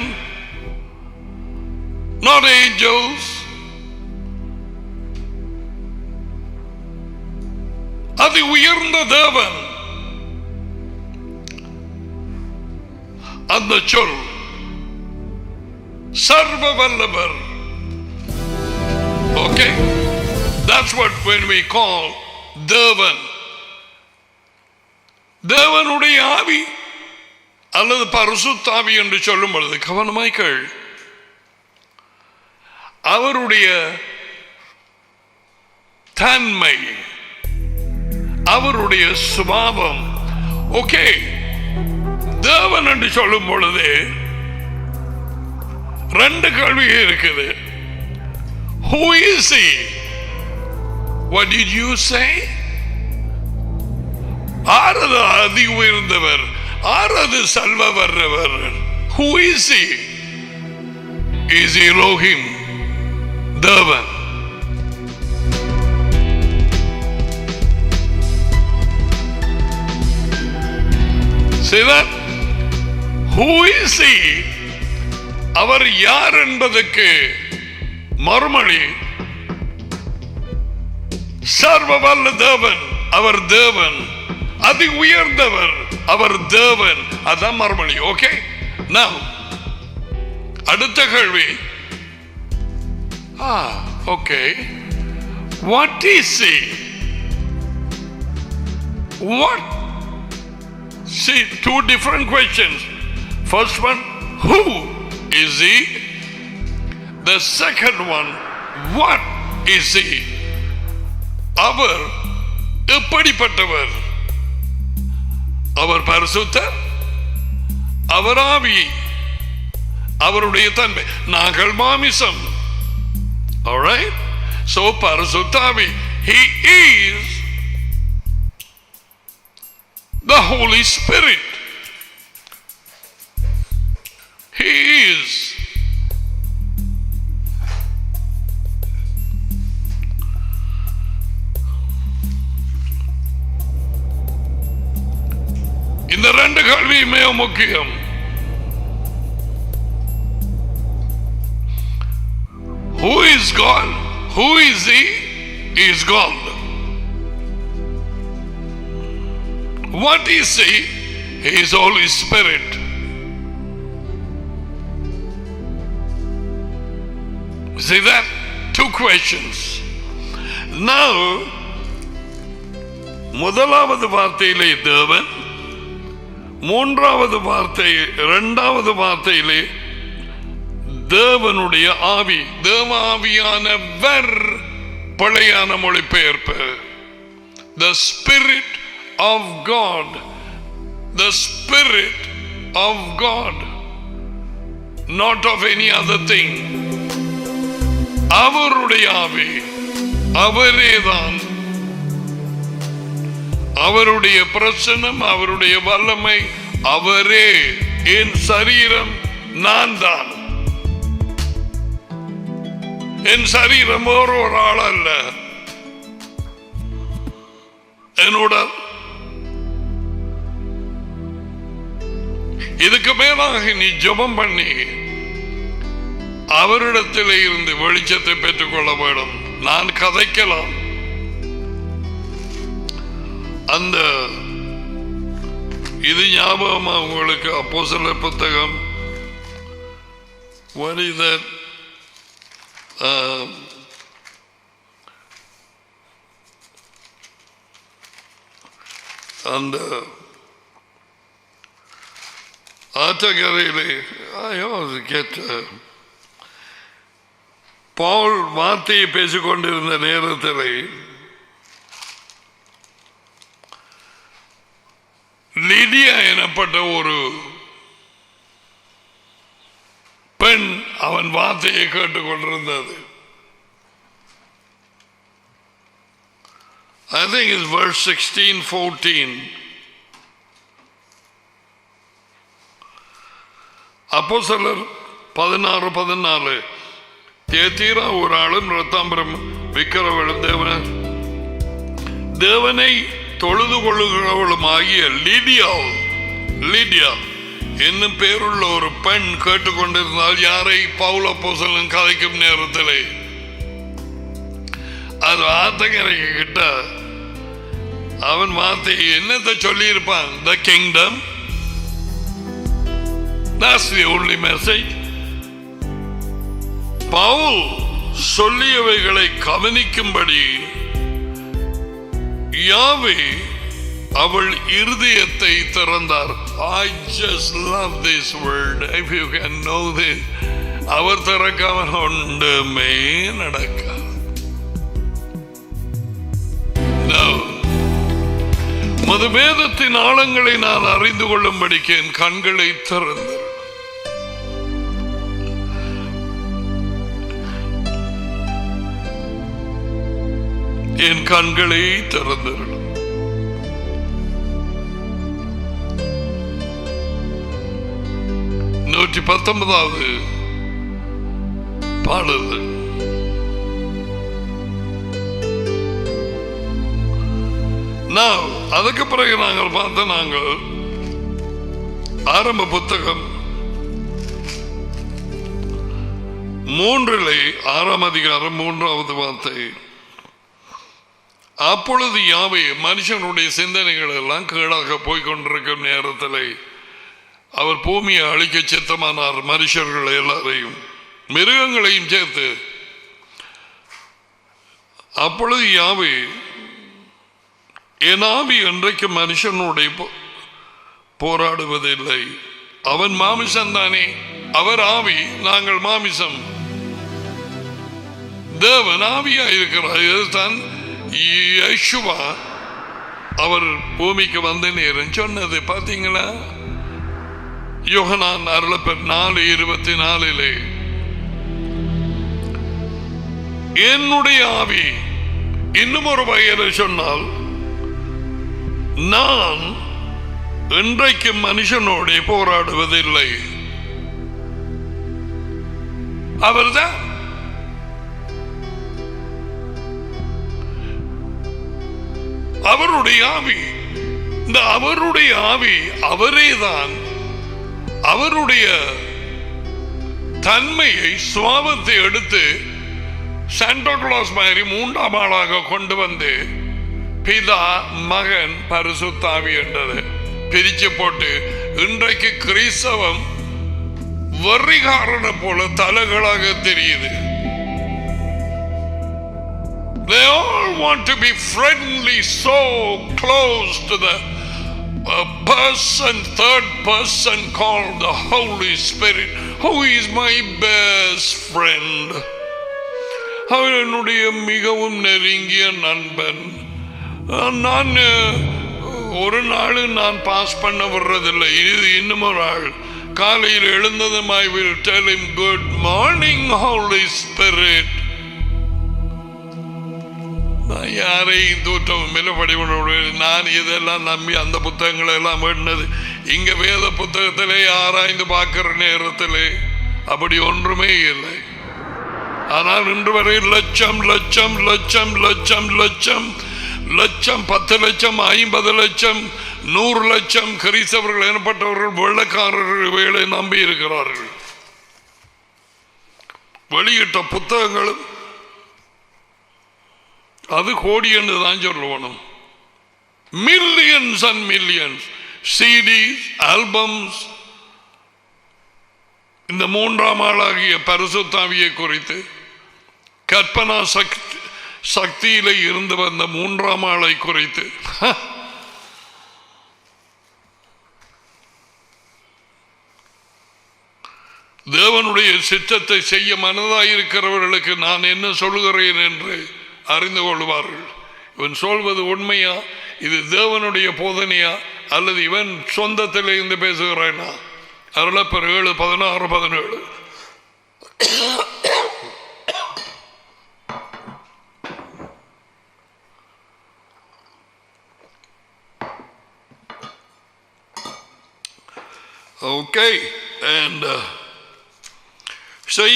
not angels. அதி உயர்ந்த தேவன். அந்த சொல் சர்வ வல்லவர். Okay, that's what when we call தேவன். தேவனுடைய ஆவி அல்லது பரிசுத்த ஆவி என்று சொல்லும் பொழுது கவனமாய் கேள். அவருடைய தன்மை, அவருடைய சுபாவம். ஓகே, தேவன் என்று சொல்லும் பொழுது ரெண்டு கேள்வி இருக்குது. Who is he? What did you say? ஆரது அதி உயர்ந்தவர், ஆரது சல்வ வர்றவர். Who is he? Is Elohim, தேவன். See that? Who is he? அவர் யார் என்பதற்கு மறுமொழி சர்வ வல்ல தேவன். அவர் தேவன், அதி உயர்ந்தவர், அவர் தேவன். அதான் மறுமொழி. ஓகே, நான் அடுத்த கேள்வி. Okay, what is he? What? See, two different questions. First one, who is he? The second one, what is he? அவர் எப்படிப்பட்டவர்? அவர் பரிசுத்தர், அவர் ஆவி, அவருடைய தன்மை. நாங்கள் மாமிசம். All right? So பரிசுத்த ஆவி. He is the Holy Spirit. He is. இந்த ரெண்டு கேள்வி மிக முக்கியம். Who is God? Who is he? He is God. What is he? He is Holy Spirit. See that? Two questions. Now, முதலாவது வார்த்தையிலே தேவன், மூன்றாவது வார்த்தை, இரண்டாவது வார்த்தையிலே தேவனுடைய ஆவி. தேவாவியானவர் பழையான மொழிபெயர்ப்பு. The Spirit of God. The Spirit of God. not of any other thing. அவருடைய ஆவி, அவரேதான். அவருடைய பிரசன்னம், அவருடைய வல்லமை, அவரே. என் சரீரம் நான் தான். என் சரீரம் ஒரு ஆள் அல்ல. என்னோட இதுக்கு மேலாக நீ ஜெபம் பண்ணி அவரிடத்திலே இருந்து வெளிச்சத்தை பெற்றுக் கொள்ள வேண்டும். நான் கதைக்கலாம். அந்த இது ஞாபகமா உங்களுக்கு? அப்போஸ்தலர் புத்தகம் what is that? அந்த ஆற்றங்கரையிலே பவுல் வார்த்தையை பேசிக்கொண்டிருந்த நேரத்தில் லிடியா எனப்பட்ட ஒரு பெண் அவன் வார்த்தையை கேட்டுக்கொண்டிருந்தது. I think it's verse 16-14. அப்போஸ்தலர் 16:14. தேத்தீரா ஒரு ஆளும் ரத்தாம்பரம் விக்கிரவளும் தேவனை தொழுது கொள்ளுகிறவளும் ஆகிய லிடியா என்னும் பேருள்ள ஒரு பெண் கேட்டுக்கொண்டிருந்தால் யாரை? பவுல் அப்போஸ்தலன் கதைக்கும் நேரத்திலே அது ஆத்தங்கரைக்கு கிட்ட அவன் வார்த்தை என்னத்தை சொல்லி இருப்பான்? The kingdom. That's the only message. Pavul சொல்லியவைகளை கவனிக்கும்படி யாவே அவள் இருதயத்தை திறந்தார். I just love this word. If you can know this. அவர் திறக்காம ஒன்றுமே நடக்காது. மது வேதத்தின் ஆழங்களை நான் அறிந்து கொள்ளும்படிக்கு என் கண்களை திறந்து என் கண்களை திறந்தருளும். 119வது பாடல். அதுக்கு பிறகு நாங்கள் நாங்கள் ஆரம்ப புத்தகம் 3 6ஆம் அதிகாரம் 3வது வார்த்தை. அப்பொழுது யாவே மனுஷனுடைய சிந்தனைகள் எல்லாம் கீழாக போய்கொண்டிருக்கும் நேரத்தில் அவர் பூமியை அழிக்க சித்தமானார். மனுஷர்கள் எல்லாரையும் மிருகங்களையும் சேர்த்து. அப்பொழுது யாவே என் ஆவி என்றைக்கு மனுஷனுடைய போராடுவதில்லை. அவன் மாமிசம் தானே, அவர் ஆவி, நாங்கள் மாமிசம். தேவன் ஆவியா இருக்கிறார். இதுதான் யேசுவா அவர் பூமிக்கு வந்த நேரம் சொன்னது. பார்த்தீங்களா? யோகனான் அருளப்பர் 4:24 என்னுடைய ஆவி. இன்னும் ஒரு வகையில் சொன்னால் நான் இன்றைக்கு மனுஷனோட போராடுவதில்லை. அவர்தான் அவருடைய ஆவி. இந்த அவருடைய ஆவி அவரேதான். அவருடைய தன்மையை சுவாபத்தை எடுத்து சாண்டா கிளாஸ் மாதிரி 3ஆம் ஆளாக கொண்டு வந்து பிதா மகன் பரிசுத்தாவி என்றது பிரிச்சு போட்டு இன்றைக்கு கிறிஸ்தவம் வரிகாரனை போல தலைகளாக தெரியுது. They all want to be friendly, so close to the person, third person called the Holy Spirit, who is my best friend. அவர் என்னுடைய மிகவும் நெருங்கிய நண்பன். நான் ஒரு நாள் நான் பாஸ் பண்ண வர்றதில்லை. இது இன்னும் ஒரு ஆள் காலையில் எழுந்ததும் I will tell him good morning Holy Spirit. நான் யாரையும் தூற்றவும் இல்லை படிவனோடு நான் இதெல்லாம் நம்பி அந்த புத்தகங்களை எல்லாம் வேண்டினது. இங்க வேத புத்தகத்திலே ஆராய்ந்து பார்க்கிற நேரத்திலே அப்படி ஒன்றுமே இல்லை. ஆனால் இன்று வரை லட்சம் லட்சம் லட்சம் லட்சம் லட்சம் லட்சம் 10 லட்சம் 50 லட்சம் 100 லட்சம் கிறிஸ்தவர்கள் எனப்பட்டவர்கள் வெள்ளக்காரர்கள் வேலை நம்பி இருக்கிறார்கள். வெளியிட்ட புத்தகங்களும் அது கோடி என்று தான் சொல்லணும். Millions and millions CDs albums இந்த 3ஆம் ஆளாகிய பரிசுத்த ஆவியை குறித்து கற்பனா சக்தியிலே இருந்து வந்த 3ஆம் ஆளை குறித்து தேவனுடைய சித்தத்தை செய்ய மனதாயிருக்கிறவர்களுக்கு நான் என்ன சொல்லுகிறேன் என்று அறிந்து கொள்வார்கள். இவன் சொல்வது உண்மையா, இது தேவனுடைய போதனையா, அல்லது இவன் சொந்தத்திலே இருந்து பேசுகிறானா? அருளப்பர் 7:16-17. ஓகே, அண்ட்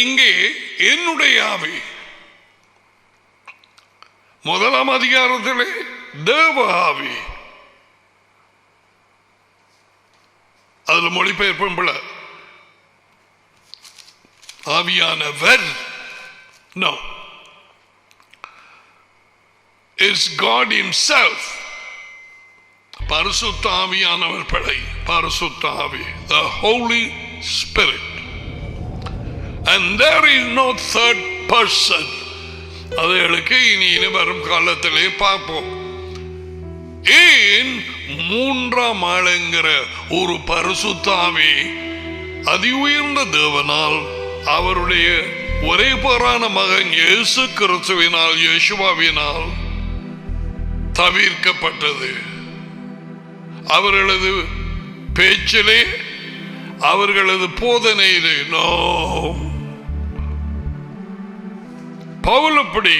இங்கே என்னுடைய ஆவி 1ஆம் அதிகாரத்திலே தேவ ஆவி, அதுல மொழிபெயர்ப்பும் பிள்ளை ஆவியானவர் no, it's God himself. பரிசுத்த ஆவியானவர் பிழை, பரிசுத்த ஆவி, the Holy Spirit, and there is no third person. அதுகளுக்கு இனி வரும் காலத்திலே பார்ப்போம். ஏன் 3ஆம் ஆளுங்கிற ஒரு பரிசுத்த ஆவி அதி உயர்ந்த தேவனால் அவருடைய ஒரே பேரான மகன் இயேசு கிறிஸ்துவினால் யேசுவாவினால் தவிர்க்கப்பட்டது? அவர்களது பேச்சிலே, அவர்களது போதனையிலே நோ. பவுல் அப்படி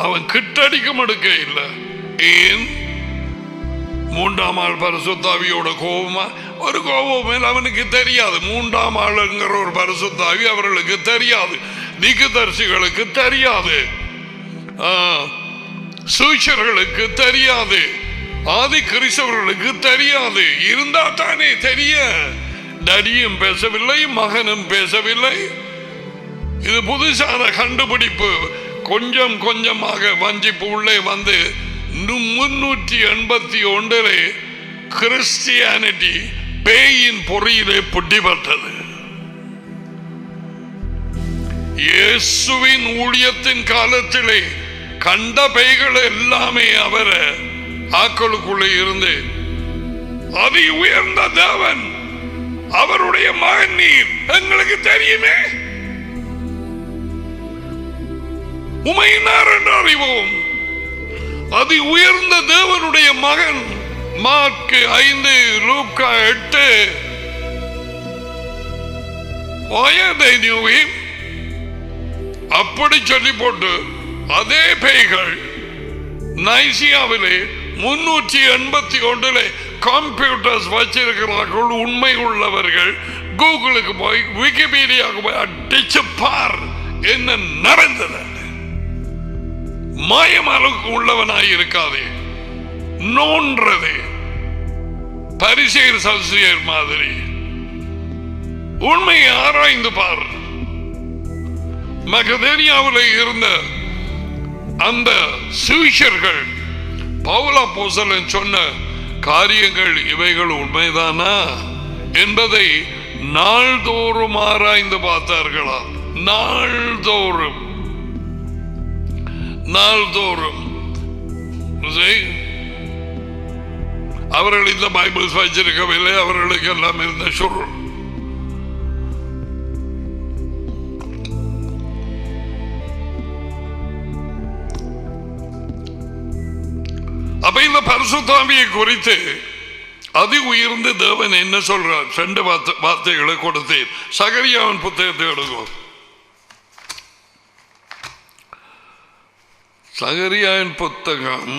அவன் கிட்டடிக்க மடுக்க இல்லை. ஏன்? 3ஆம் ஆள் பரிசுத்த ஆவியோட கோபமா? ஒரு கோபம் அவனுக்கு தெரியாது. 3ஆம் ஆளுங்கிற ஒரு பரிசுத்த ஆவி அவர்களுக்கு தெரியாது, தீர்க்கதரிசிகளுக்கு தெரியாது, சூச்சர்களுக்கு தெரியாது, ஆதி கிறிஸ்தவர்களுக்கு தெரியாது. இருந்தா தானே தெரிய. டடியும் பேசவில்லை, மகனும் பேசவில்லை. இது புதுசான கண்டுபிடிப்பு. கொஞ்சம் கொஞ்சமாக வஞ்சிப்பு உள்ளே வந்து 381 கிறிஸ்டியானிட்டி பேயின் பொறியிலே புட்டிப்பட்டது. இயேசுவின் ஊழியத்தின் காலத்திலே கண்ட பேய்கள் எல்லாமே அவரை ஆக்களுக்குள்ளே இருந்து அதி உயர்ந்த தேவன் அவருடைய மகன் நீர் எங்களுக்கு தெரியுமே, உமையினார் என்று அறிவோம். அதி உயர்ந்த தேவனுடைய மகன். மார்க் 5, லூக்கா 8. அப்படி சொல்லி போட்டு அதே பேய்கள் நைசியாவிலே 381 கம்ப்யூட்டர்ஸ் வச்சிருக்கிறார்கள். உண்மை உள்ளவர்கள் கூகுளுக்கு போய் விக்கிபீடியாவுக்கு போய் அடிச்சு பார் என்ன நடந்தது. மாயமளவுக்கு உள்ளவனாய் இருக்காதே, நோன்றது பரிசேயர் சதுசேயர் மாதிரி. உண்மையை ஆராய்ந்து பார். மக்கெதோனியாவில் இருந்த அந்த சீஷர்கள் பவுல் அப்போஸ்தலன் சொன்ன காரியங்கள் இவைகள் உண்மைதானா என்பதை நாள்தோறும் ஆராய்ந்து பார்த்தார்களா? நாள்தோறும் நாள்தோறும். அவர்கள் இந்த பைபிள் வச்சிருக்கவில்லை, அவர்களுக்கு எல்லாம் இருந்த சொல். அப்ப இந்த பரிசுத்த ஆவியை குறித்து அதி உயர்ந்த தேவன் என்ன சொல்றார்? 2 வார்த்தைகளை கொடுத்தேன். சகரியாவின் புத்தகத்தை எடுக்கும். சகரியாவின் புத்தகம்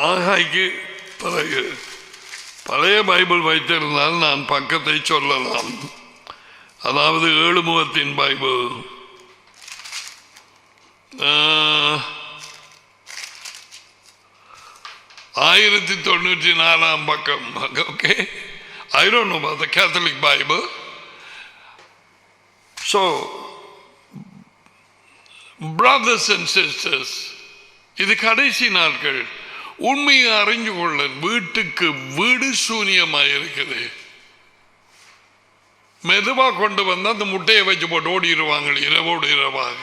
ஆகாய்க்கு பிறகு பழைய பைபிள் வைத்திருந்தால் நான் பக்கத்தை சொல்லலாம். அதாவது 7 முகத்தின் பைபிள் 1094 பக்கம். Okay, I don't know about the Catholic Bible. So, brothers and sisters, இது கடைசி நாட்கள். உண்மையை அறிஞ்சு கொள்ள வீட்டுக்கு வீடு சூனியமாக இருக்குது. மெதுவா கொண்டு வந்து அந்த முட்டையை வச்சு போட்டு ஓடிடுவாங்க இரவோடு இரவாக.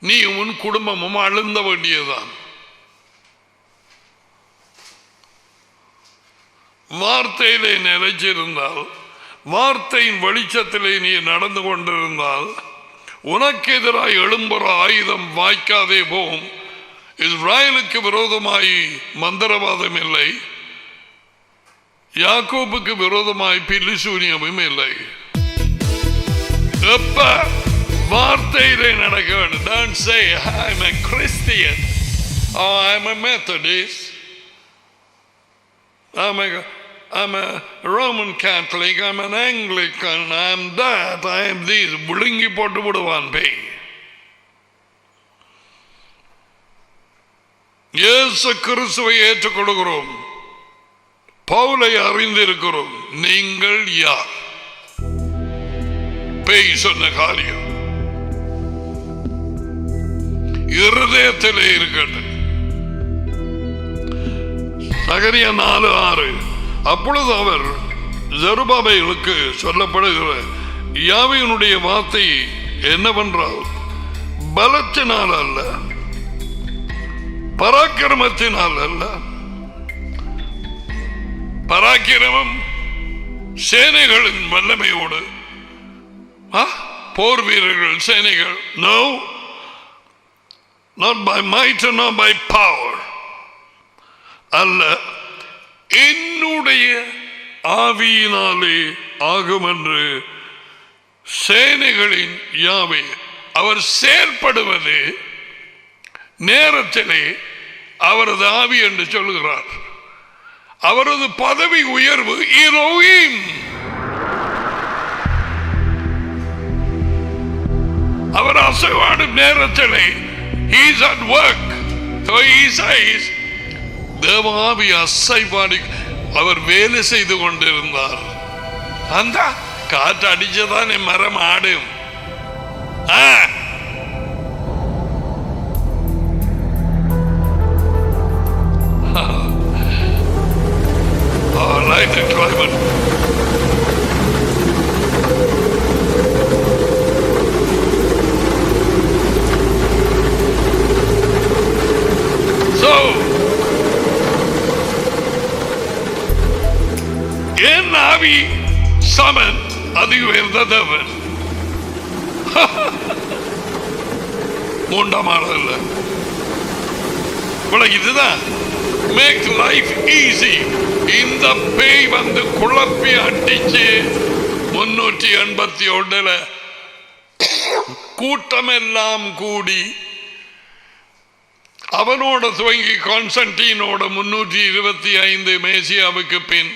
நீ உன் குடும்பமும் அழுந்த வேண்டியதுதான். வார்த்தையிலே நிலைச்சிருந்தால், வார்த்தையின் வெளிச்சத்திலே நீ நடந்து கொண்டிருந்தால், உனக்கு எதிராக எழும்புற ஆயுதம் வாய்க்காதே போகும். இஸ்ராயலுக்கு விரோதமாய் மந்திரவாதம் இல்லை, யாக்கோபுக்கு விரோதமாய் பில்லிசூனியமும் இல்லை. எப்ப வார்த்தையிலே நடக்க வேண்டும். Don't say I'm a Christian or I'm a Methodist, I'm a Roman Catholic, I'm an Anglican, I'm that, I am this. விழுங்கி போட்டு விடுவான் பேய். இயேசு கிறிஸ்துவை ஏற்றுக்கொள்கிறோம், பவுலை அறிந்திருக்கிறோம். நீங்கள் யார்? பேய் சொன்ன காரியம் இருதயத்திலே இருக்கட்டும். சகரியா 4:6. அப்பொழுது அவர் ஜெருபாபேலுக்கு சொல்லப்படுகிற யாவையினுடைய வார்த்தை என்னவென்றால், பலத்தினால் அல்ல, பராக்கிரமத்தினால் அல்ல. பராக்கிரமம் சேனைகளின் வல்லமையோடு, போர் வீரர்கள், சேனைகள். No, not by might and not by power. அல்ல, என்னுடைய ஆவியினாலே ஆகும் என்று சேனைகளின் யாவே. அவர் செயல்படுவது நேரத்திலே அவரது ஆவி என்று சொல்லுகிறார். அவரது பதவி உயர்வு எலோஹிம். அவர் அசைவாடும் நேரத்திலே he is at work. So he says, தேவாவி அசைவாடி அவர் வேலை செய்து கொண்டிருந்தார். அந்த காற்று அடிச்சதானே மரம் ஆடும். Like the climate. So, என் ஆவி சமன், அது உயர்ந்த தேவன். மூன்றாம் ஆள் அல்ல. இதுதான் மேக் லைஃப் ஈஸி. இந்த பேய் வந்து குழப்பி அடிச்சு 381 கூட்டமெல்லாம் கூடி அவனோட துவங்கி கான்ஸ்டன்டீனோட 325 மேசியாவுக்கு பின்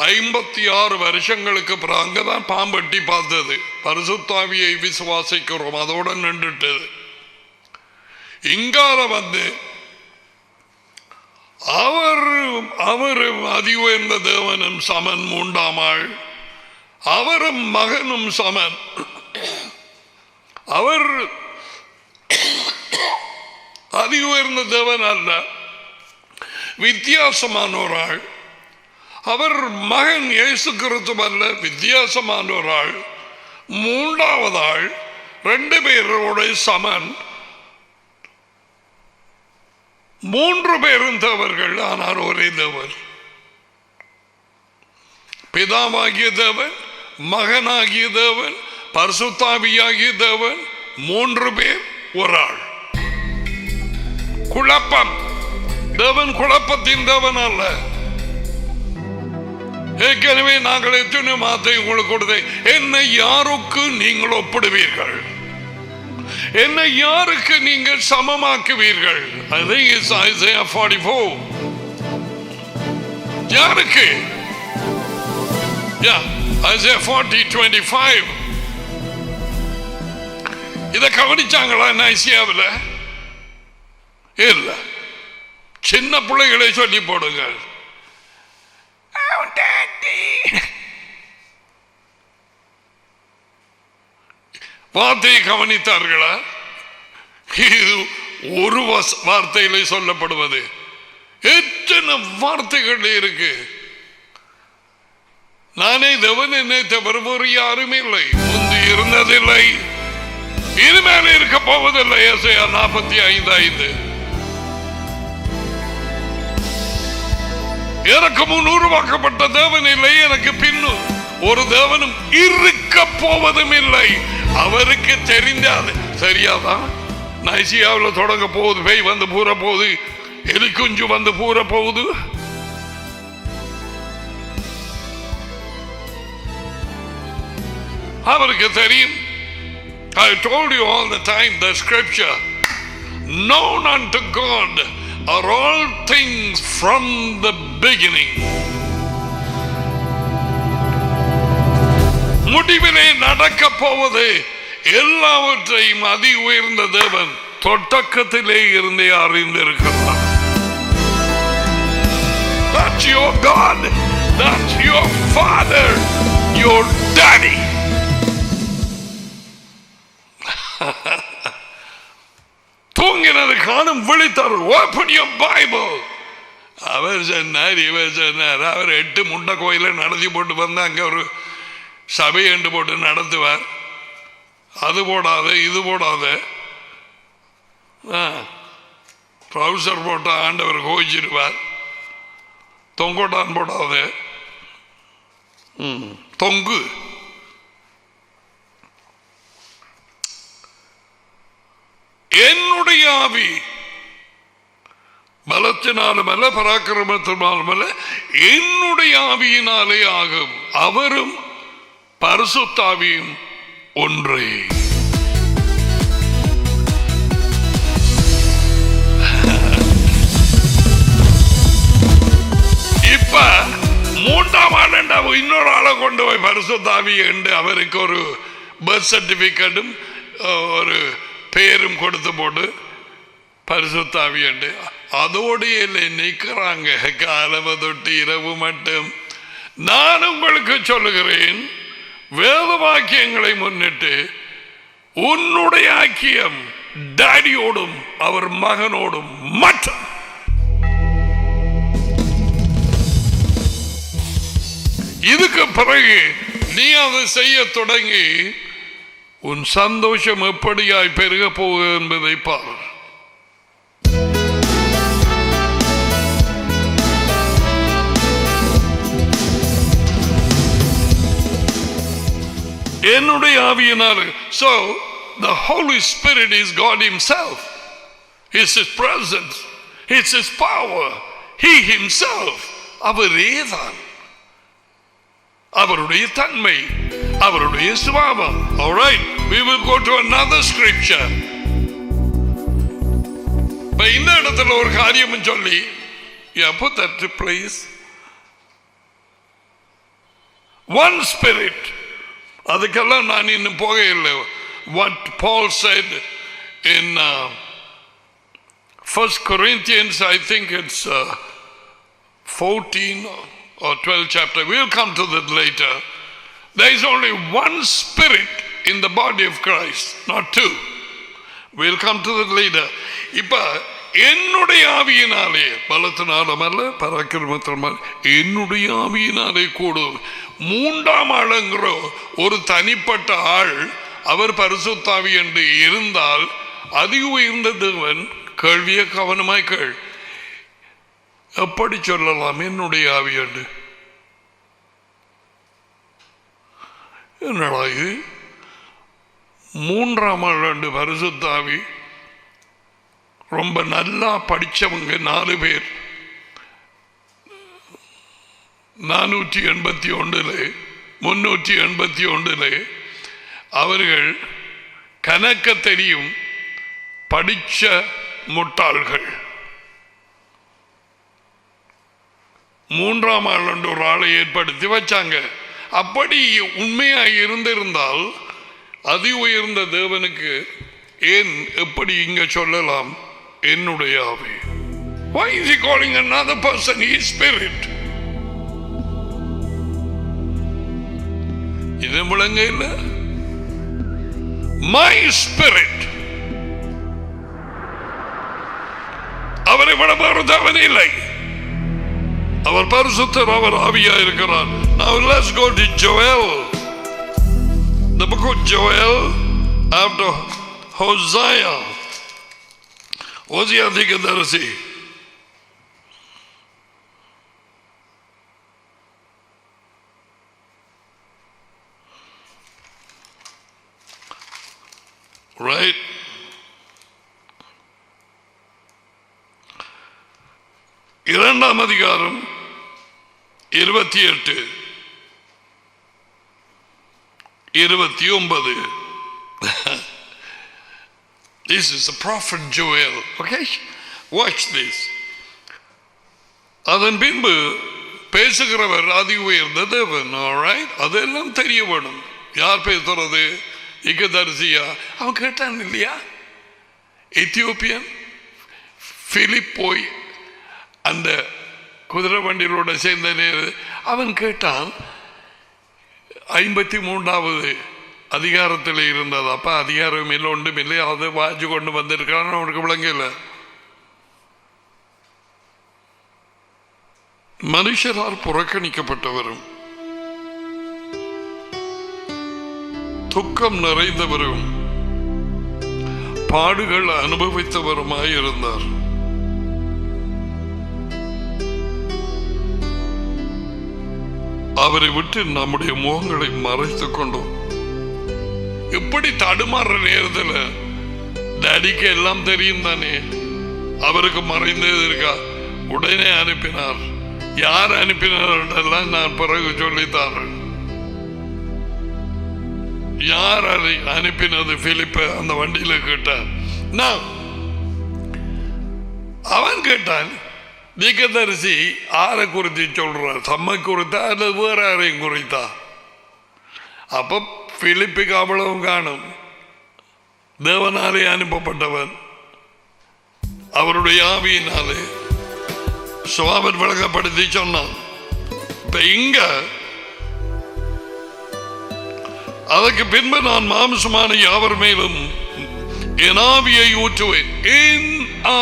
56 வருஷங்களுக்கு பிறகு அங்கதான் பாம்பட்டி பார்த்தது. பரிசுத்தாவியை விசுவாசிக்கிறோம், அதோட நின்றுட்டது. இங்கால வந்து அவரும் அதி உயர்ந்த தேவனும் சமன். மூன்றாம் ஆள் அவரும் மகனும் சமன். அவர் அதி உயர்ந்த தேவன் அல்ல, வித்தியாசமான ஒரு ஆள். அவர் மகன் இயேசு கிறிஸ்து அல்ல, வித்தியாசமான ஒரு ஆள். மூன்றாவது ஆள் 2 பேரோட சமன். 3 பேரும் தேவர்கள், ஆனால் ஒரே தேவன். பிதாவாகிய தேவன், மகனாகிய தேவன், பரிசுத்தாவியாகிய தேவன் 3 பேர் ஒரு ஆள். குழப்பம். தேவன் குழப்பத்தின் தேவன் அல்ல. ஏற்கனவே நாங்கள் எத்தனை மாத்தை உங்களுக்கு கொடுத்தேன். என்னை யாருக்கு நீங்கள் ஒப்பிடுவீர்கள்? என்னை யாருக்கு நீங்கள் சமமாக்குவீர்கள்? I think it's Isaiah 44. யாருக்கு? Isaiah 40:25. இதை கவனிச்சாங்களா ஐசியாவில்? இல்ல. சின்ன பிள்ளைகளை சொல்லி போடுங்க. வார்த்தையை கவனித்தார்களா? இது ஒரு வார்த்தையிலே சொல்லப்படுவது. எத்தனை வார்த்தைகள் இருக்கு. நானே தேவன், என்னை தவிர வேறு யாருமே இல்லை. முந்தி இருந்ததில்லை, இனிமேல் இருக்க போவதில்லை. ஏசாயா 45:5. எனக்கு முன் உருவாக்கப்பட்ட தேவன் இல்லை, எனக்கு பின்னும் ஒரு தேவனும் இருக்க போவதும் இல்லை. அவருக்கு தெரிந்தாது. சரியாதான்? ஐசியாவில் தொடங்க போகுது, பேய் வந்து பூர போகுது, எலிக்குஞ்சு வந்து பூர போகுது. அவருக்கு தெரியும். I told you all the time, the scripture, known unto God are all things from the beginning. முடிவிலே நடக்க போவது எல்லாவற்றையும் அதி உயர்ந்த தேவன் தொடக்கத்திலே இருந்தே அறிந்திருக்கிறார். That's your God. That's your Father, your Daddy. தூங்கினது காணும் விழித்தார். Open your Bible. அவர் சொன்னார், இவர் சொன்னார். அவர் 8 முண்டை கோயிலை நடத்தி போட்டு வந்து அங்கே ஒரு சபை என்று போட்டு நடத்துவார். அது போடாத, இது போடாத, ட்ரௌசர் போட்ட ஆண்டவர் கோச்சிருவார். தொங்கோட்டான் போடாத, தொங்கு. என்னுடைய ஆவி பலத்தினாலும் அல்ல, பராக்கிரமத்தினாலும் அல்ல, என்னுடைய ஆவியினாலே ஆகும். அவரும் பரிசுத்தாவியும் ஒன்றே. இப்ப 3ஆம் ஆண்டு இன்னொரு ஆளை கொண்டு போய் பரிசுத்தாவி என்று அவருக்கு ஒரு பர்த் சர்டிபிகேட்டும் ஒரு பேரும் கொடுத்து போட்டு பரிசுத்தாவி என்று அதோடு நிற்கிறாங்க. காலம தொட்டு இரவு மட்டும். நான் உங்களுக்கு சொல்லுகிறேன், வேத வாக்கியங்களை முன்னிட்டு உன்னுடைய ஐக்கியம் டாடியோடும் அவர் மகனோடும் மட்டும். இதுக்கு பிறகு நீ அதை செய்ய தொடங்கி உன் சந்தோஷம் எப்படியாய் பெருக போக என்பதை பார். என்னுடைய ஆவியினால். So the Holy Spirit is God himself. It's his presence, it's his power, he himself. அவரேதான், அவருடைய தன்மை, அவருடைய சுபாவம். All right, we will go to another scripture. But இந்த இடத்துல ஒரு காரியம் சொல்லி, yeah, put that please. One spirit. அதுக்கெல்லாம் நான் இன்னும் போக இல்லை. What Paul said in 1 Corinthians, I think it's 14 or 12 chapter. We'll come to that later. There is only one spirit in the body of Christ, not two. We'll come to that later. இப்ப என்னுடைய ஆவியினாலே, பலத்தினாலும் அல்ல, பராக்கிரமத்தினாலும், என்னுடைய ஆவியினாலே கூடும். 3ஆம் ஆளுங்கிற ஒரு தனிப்பட்ட ஆள் அவர் பரிசுத்தாவி என்று இருந்தால் அதி உயர்ந்த தேவன். கேள்வியை கவனமாய் கேள். எப்படி சொல்லலாம் என்னுடைய ஆவி என்று? என்னடா இது மூன்றாம் ஆண்டு பரிசுத்தாவி ரொம்ப நல்லா படித்தவங்க 4 பேர் 481 381 அவர்கள் கணக்க தெரியும் படிச்ச முட்டாள்கள். மூன்றாம் ஆண்டு ஒரு ஆளை ஏற்படுத்தி வச்சாங்க. அப்படி உண்மையாக இருந்திருந்தால் அதி உயர்ந்த தேவனுக்கு ஏன் எப்படி இங்க சொல்லலாம் என்னுடைய ஆவி? Why is he calling another person his spirit? இது விளங்க இல்லை. My spirit. அவரை விட வேறு இல்லை. அவர் பரிசுத்தர், அவர் ஆவியா இருக்கிறார். Now let's go to Joel. The book of Joel after Hosea. Hosea தீர்க்கதரிசி. Right? இரண்டாம் அதிகாரம் 28 29. This is the prophet Joel. Okay? Watch this. அதன் பின்பு பேசுகிறவர் அதி உயர்ந்த தேவன். Alright? அதெல்லாம் தெரிய வேணும். யார் பேசுறது? தீர்க்கதரிசியா? அவன் கேட்டான் இல்லையா? எத்தியோப்பியன் பிலிப் போய் அந்த குதிரை வண்டிகளோட சேர்ந்த அவன் கேட்டான். 53வது அதிகாரத்தில் இருந்தது. அப்ப அதிகாரம் இல்லை, ஒன்றும் இல்லை. அதை வாஜி கொண்டு வந்திருக்கான். அவனுக்கு விளங்கல. மனுஷரால் புறக்கணிக்கப்பட்டவரும் துக்கம் நிறைந்தவரும் பாடுகள் அனுபவித்தவருமாயிருந்தார். அவரை விட்டு நம்முடைய முகங்களை மறைத்துக் கொண்டோம். எப்படி தடுமாற நேரத்தில் டாடிக்கு எல்லாம் தெரியும் தானே, அவருக்கு மறைந்தது இருக்கா? உடனே அனுப்பினார். யார் அனுப்பினார் நான் பிறகு சொல்லித்தாரேன். யார் அனுப்பினது? பிலிப்ப அந்த வண்டியில கேட்டார். அவன் கேட்டான், தீர்க்கதரிசி ஆரை குறித்து சொல்றார்? தம்மை குறித்தா அல்லது வேற யாரையும் குறித்தா? அப்ப பிலிப்புக்கு அவ்வளவும் காணும். தேவனாலே அனுப்பப்பட்டவன், அவருடைய ஆவியினாலே சுவாபன் விளக்கப்படுத்தி சொன்னான். இப்ப இங்க அதற்கு பின்பு நான் மாம்சமான யாவர் மேலும் என் ஆவியை ஊற்றுவேன். என்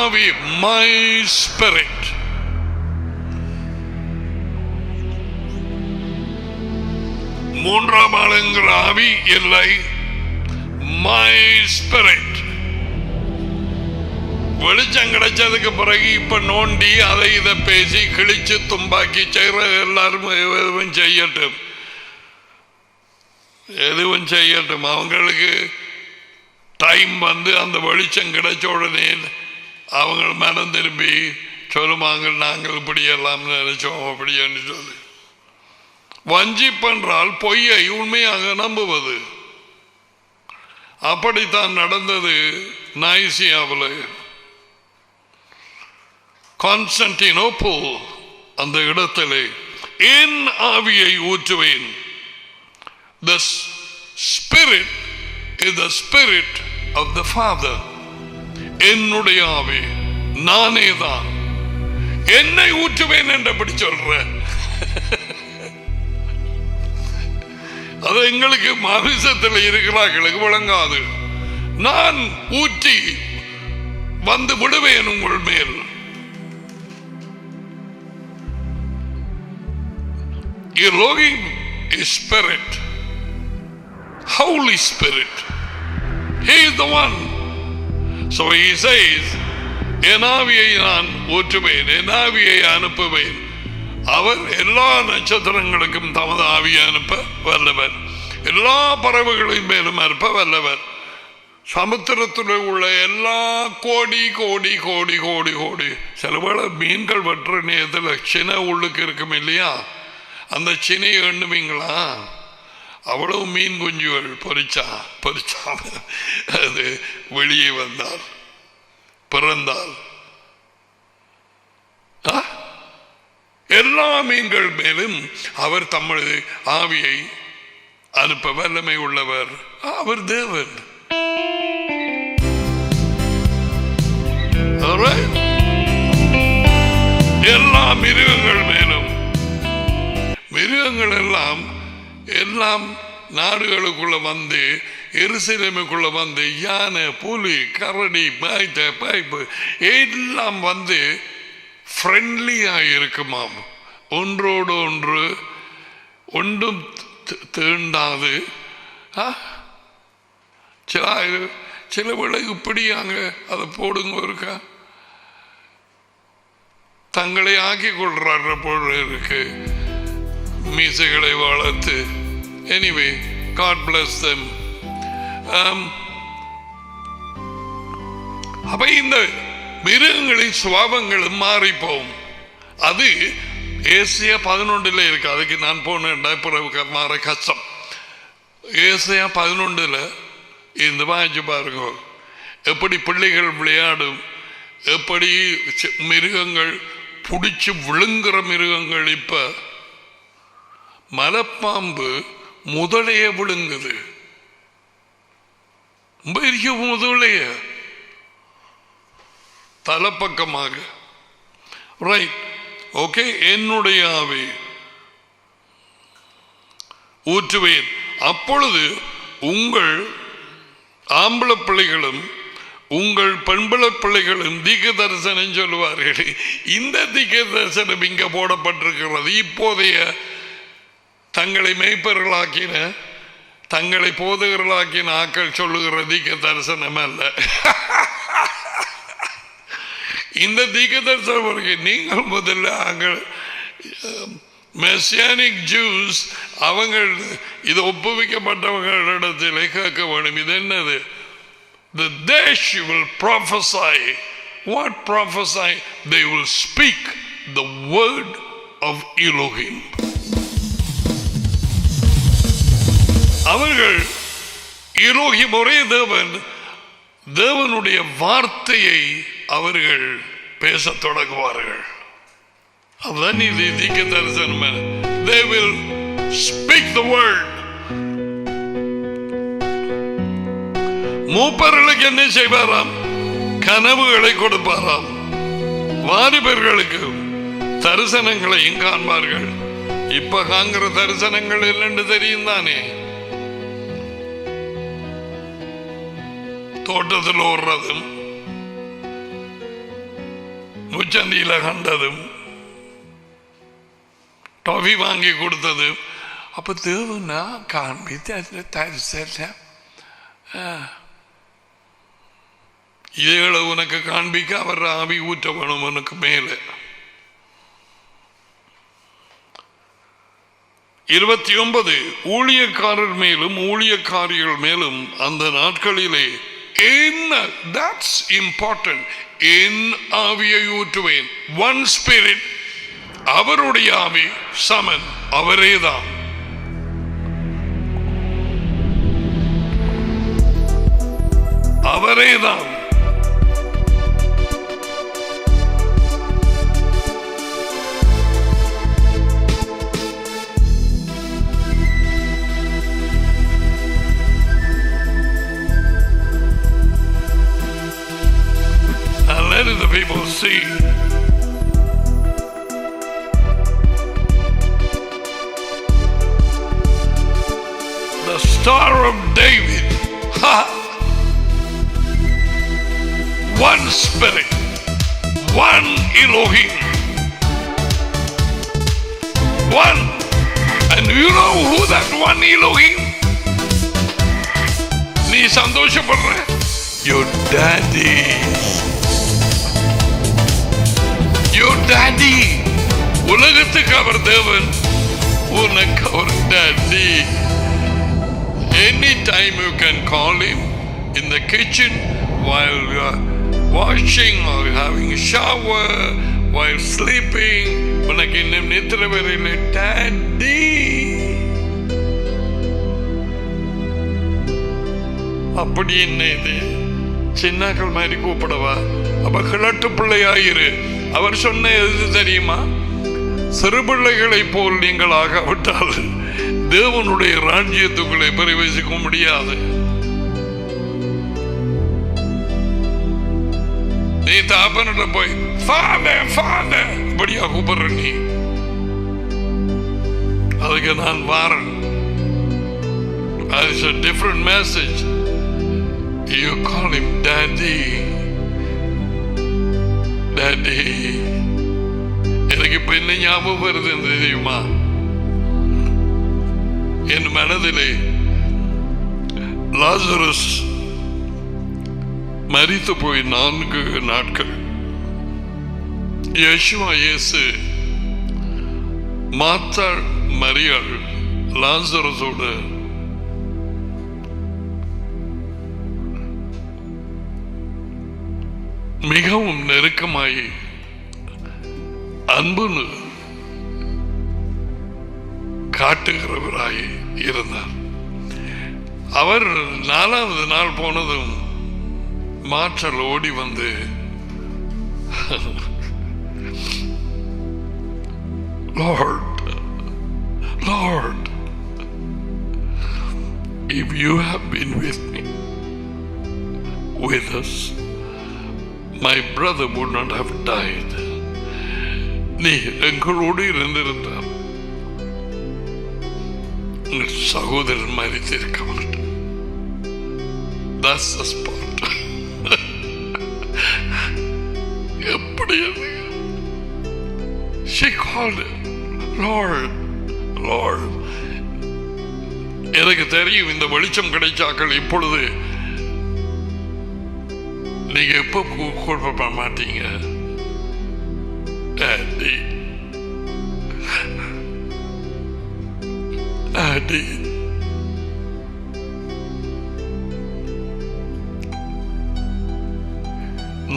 ஆவி, மை ஸ்பிரிட். மூன்றாம் ஆளுங்கிற ஆவி இல்லை, மை ஸ்பிரிட். வெளிச்சம் கிடைச்சதுக்கு பிறகு இப்ப நோண்டி அதை இதை பேசி கிழிச்சு தும்பாக்கி செய்யற எல்லாரும் எதுவும் செய்யட்டும், எதுவும் செய்யட்டும். அவங்களுக்கு டைம் வந்து அந்த வெளிச்சம் கிடைச்ச உடனே அவங்க மனம் திரும்பி சொல்லுவாங்க, நாங்கள் இப்படி எல்லாம் நினைச்சோம் அப்படின்னு சொல்லி. வஞ்சிப்பென்றால் பொய்யை உண்மையாக நம்புவது. அப்படித்தான் நடந்தது நைசியாவில். கான்ஸ்டன்டினோப்பிள் அந்த இடத்திலே என் ஆவியை ஊற்றுவேன். The spirit is the spirit of the Father. என்னுடைய ஆவி நானே தான். என்னை ஊற்றுவேன் என்றபடி சொல்றேன். அது எங்களுக்கு மாமிசத்தில் இருக்கிறார்களுக்கு விளங்காது. நான் ஊற்றி வந்து விடுவேன் உங்கள் மேல். Elohim is spirit, Holy Spirit. He is the one. So he says, என் ஆவியை நான் ஊற்றுவேன், என் ஆவியை அனுப்புவேன். அவர் எல்லா நட்சத்திரங்களுக்கும் தமது ஆவியை அனுப்ப வல்லவர், எல்லா பறவைகளின் மேலும் அனுப்ப வல்லவர். சமுத்திரத்தில் உள்ள எல்லா கோடி கோடி கோடி கோடி கோடி சில வேளை மீன்கள் வெட்டுற நேரத்தில் சினை உள்ளுக்கு இருக்கும் இல்லையா, அந்த சினையை எண்ணுவீங்களா? அவ்வளவு மீன் குஞ்சுகள் பொறிச்சாம அது வெளியே வந்தால் பிறந்தால் எல்லா மீன்கள் மேலும் அவர் தமது ஆவியை அனுப்ப வல்லமை உள்ளவர். அவர் தேவன். எல்லா மிருகங்கள் மேலும், மிருகங்கள் எல்லாம் நாடுகளுக்குள்ள வந்து எருசலேமுக்குள்ள வந்து யானை, புலி, கரடி, பைப்பு எல்லாம் வந்து ஃப்ரெண்ட்லியா இருக்குமாம். ஒன்றோடு ஒன்று ஒன்றும் தீண்டாது. சில வேளை இப்படியாங்க அதை போடுங்க இருக்கா, தங்களை ஆக்கி கொள்றாரு போல இருக்கு, மீசைகளை வளர்த்து. Anyway, God bless them. அப்ப இந்த மிருகங்களின் சுவாபங்களும் மாறிப்போம். அது ஏசியா 11 இருக்கு. அதுக்கு நான் போனேன் மாற கஷ்டம். ஏசியா 11 இந்த வாய்ச்சி பாருங்க, எப்படி பிள்ளைகள் விளையாடும், எப்படி மிருகங்கள் பிடிச்சு விழுங்குற மிருகங்கள். இப்ப மலைப்பாம்பு முதலைய விழுங்குது, பெரிய முதலைய தலைப்பக்கமாக. Right, okay. என்னுடைய ஆவி ஊற்றுவேன், அப்பொழுது உங்கள் ஆம்பளை பிள்ளைகளும் உங்கள் பெண்பிள பிள்ளைகளும் தீர்க்க தரிசனம் சொல்லுவார்கள். இந்த தீர்க்க தரிசனம் இங்க போடப்பட்டிருக்கிறது. இப்போதைய தங்களை மேய்ப்பர்களாக்கின, தங்களை போதகர்களாக்கின ஆக்கள் சொல்லுகிற தீர்க்க தரிசனம் அல்ல. இந்த தீர்க்க தரிசனம் நீங்கள் முதல்ல மெசியானிக் ஜூஸ் அவங்க இது ஒப்புவிக்கப்பட்டவர்களிடத்தில் கேட்க வேண்டும். இது என்னது? The dash will prophesy. What prophesy? They will speak the word of Elohim. அவர்கள் எலோஹிம் ஒரே தேவன், தேவனுடைய வார்த்தையை அவர்கள் பேசத் தொடங்குவார்கள். அதுதான் இது தீர்க்க தரிசனம். They will speak the word. மூப்பர்களுக்கு என்ன செய்வாராம்? கனவுகளை கொடுப்பாராம். வாலிபர்களுக்கு தரிசனங்களையும் காண்பார்கள். இப்ப காங்கிற தரிசனங்கள் இல்லைன்னு தெரியும் தானே. தோட்டத்தில் ஓடுறதும் முச்சந்தியில கண்டதும் டாஃபி வாங்கி கொடுத்தது. அப்ப தேவனா காண்பித்து தரிசனம் ஏழை உனக்கு காண்பிக்க அவர் ஆவி ஊற்ற வேணும் உனக்கு மேலே. 29 ஊழியக்காரர் மேலும் ஊழியக்காரிகள் மேலும் அந்த நாட்களிலே என்ன, that's important, என் ஆவியை ஊற்றுவேன். ஒன் ஸ்பிரிட், அவருடைய ஆவி சமன், அவரேதான். அவரேதான். And let the people see. The Star of David. Ha! One Spirit, one Elohim, one. And you know who that one Elohim? நீ சந்தோஷப்படுற? Your daddy. Your daddy. உலகத்துக்கு அவர் தேவன், உனக்கு அவர் daddy. Anytime you can call him, in the kitchen, while you are washing or having a shower, while sleeping. உனக்கு இன்னும் நித்திர வரையில் டாடி அப்படி என்ன இது சின்னாக்கள் மாதிரி கூப்பிடவா? அப்ப கிழட்டு பிள்ளையாயிரு. அவர் சொன்ன எது தெரியுமா? சிறு பிள்ளைகளை போல் நீங்கள் ஆகாவிட்டால் தேவனுடைய ராஜ்யத்துக்குள்ளே பிரவேசிக்க முடியாது. நீ தாப்பனிட போய் ஃபாதர் ஃபாதர் இப்படியா கூப்பிடுற? நீ அதுக்கு நான் Warren. It's a different message. You call him daddy. Daddy. எனக்கு இப்ப என்ன ஞாபகம் வருது தெரியுமா? என் மனதிலே லாசரஸ் மரித்து போய் 4 நாட்கள் யேசுவா இயேசு மார்த்தாள் மரியாள் லாசரஸோடு மிகவும் நெருக்கமாய் அன்பு காட்டுகிறவராய் இருந்தார். அவர் 4வது நாள் போனதும் மாற்றல் ஓடி வந்து Lord, Lord, if you have been with me, with us, my brother would not have died. நீ எங்களோடு இருந்திருந்தார் சகோதரன் மரித்திருக்க மாட்டார். That's the spot. எப்படி she called him Lord, Lord. எனக்கு தெரியும் இந்த வெளிச்சம் கிடைச்சாக்கள் இப்பொழுது நீங்க எப்ப கூப்பிட மாட்டீங்க. Daddy, Daddy.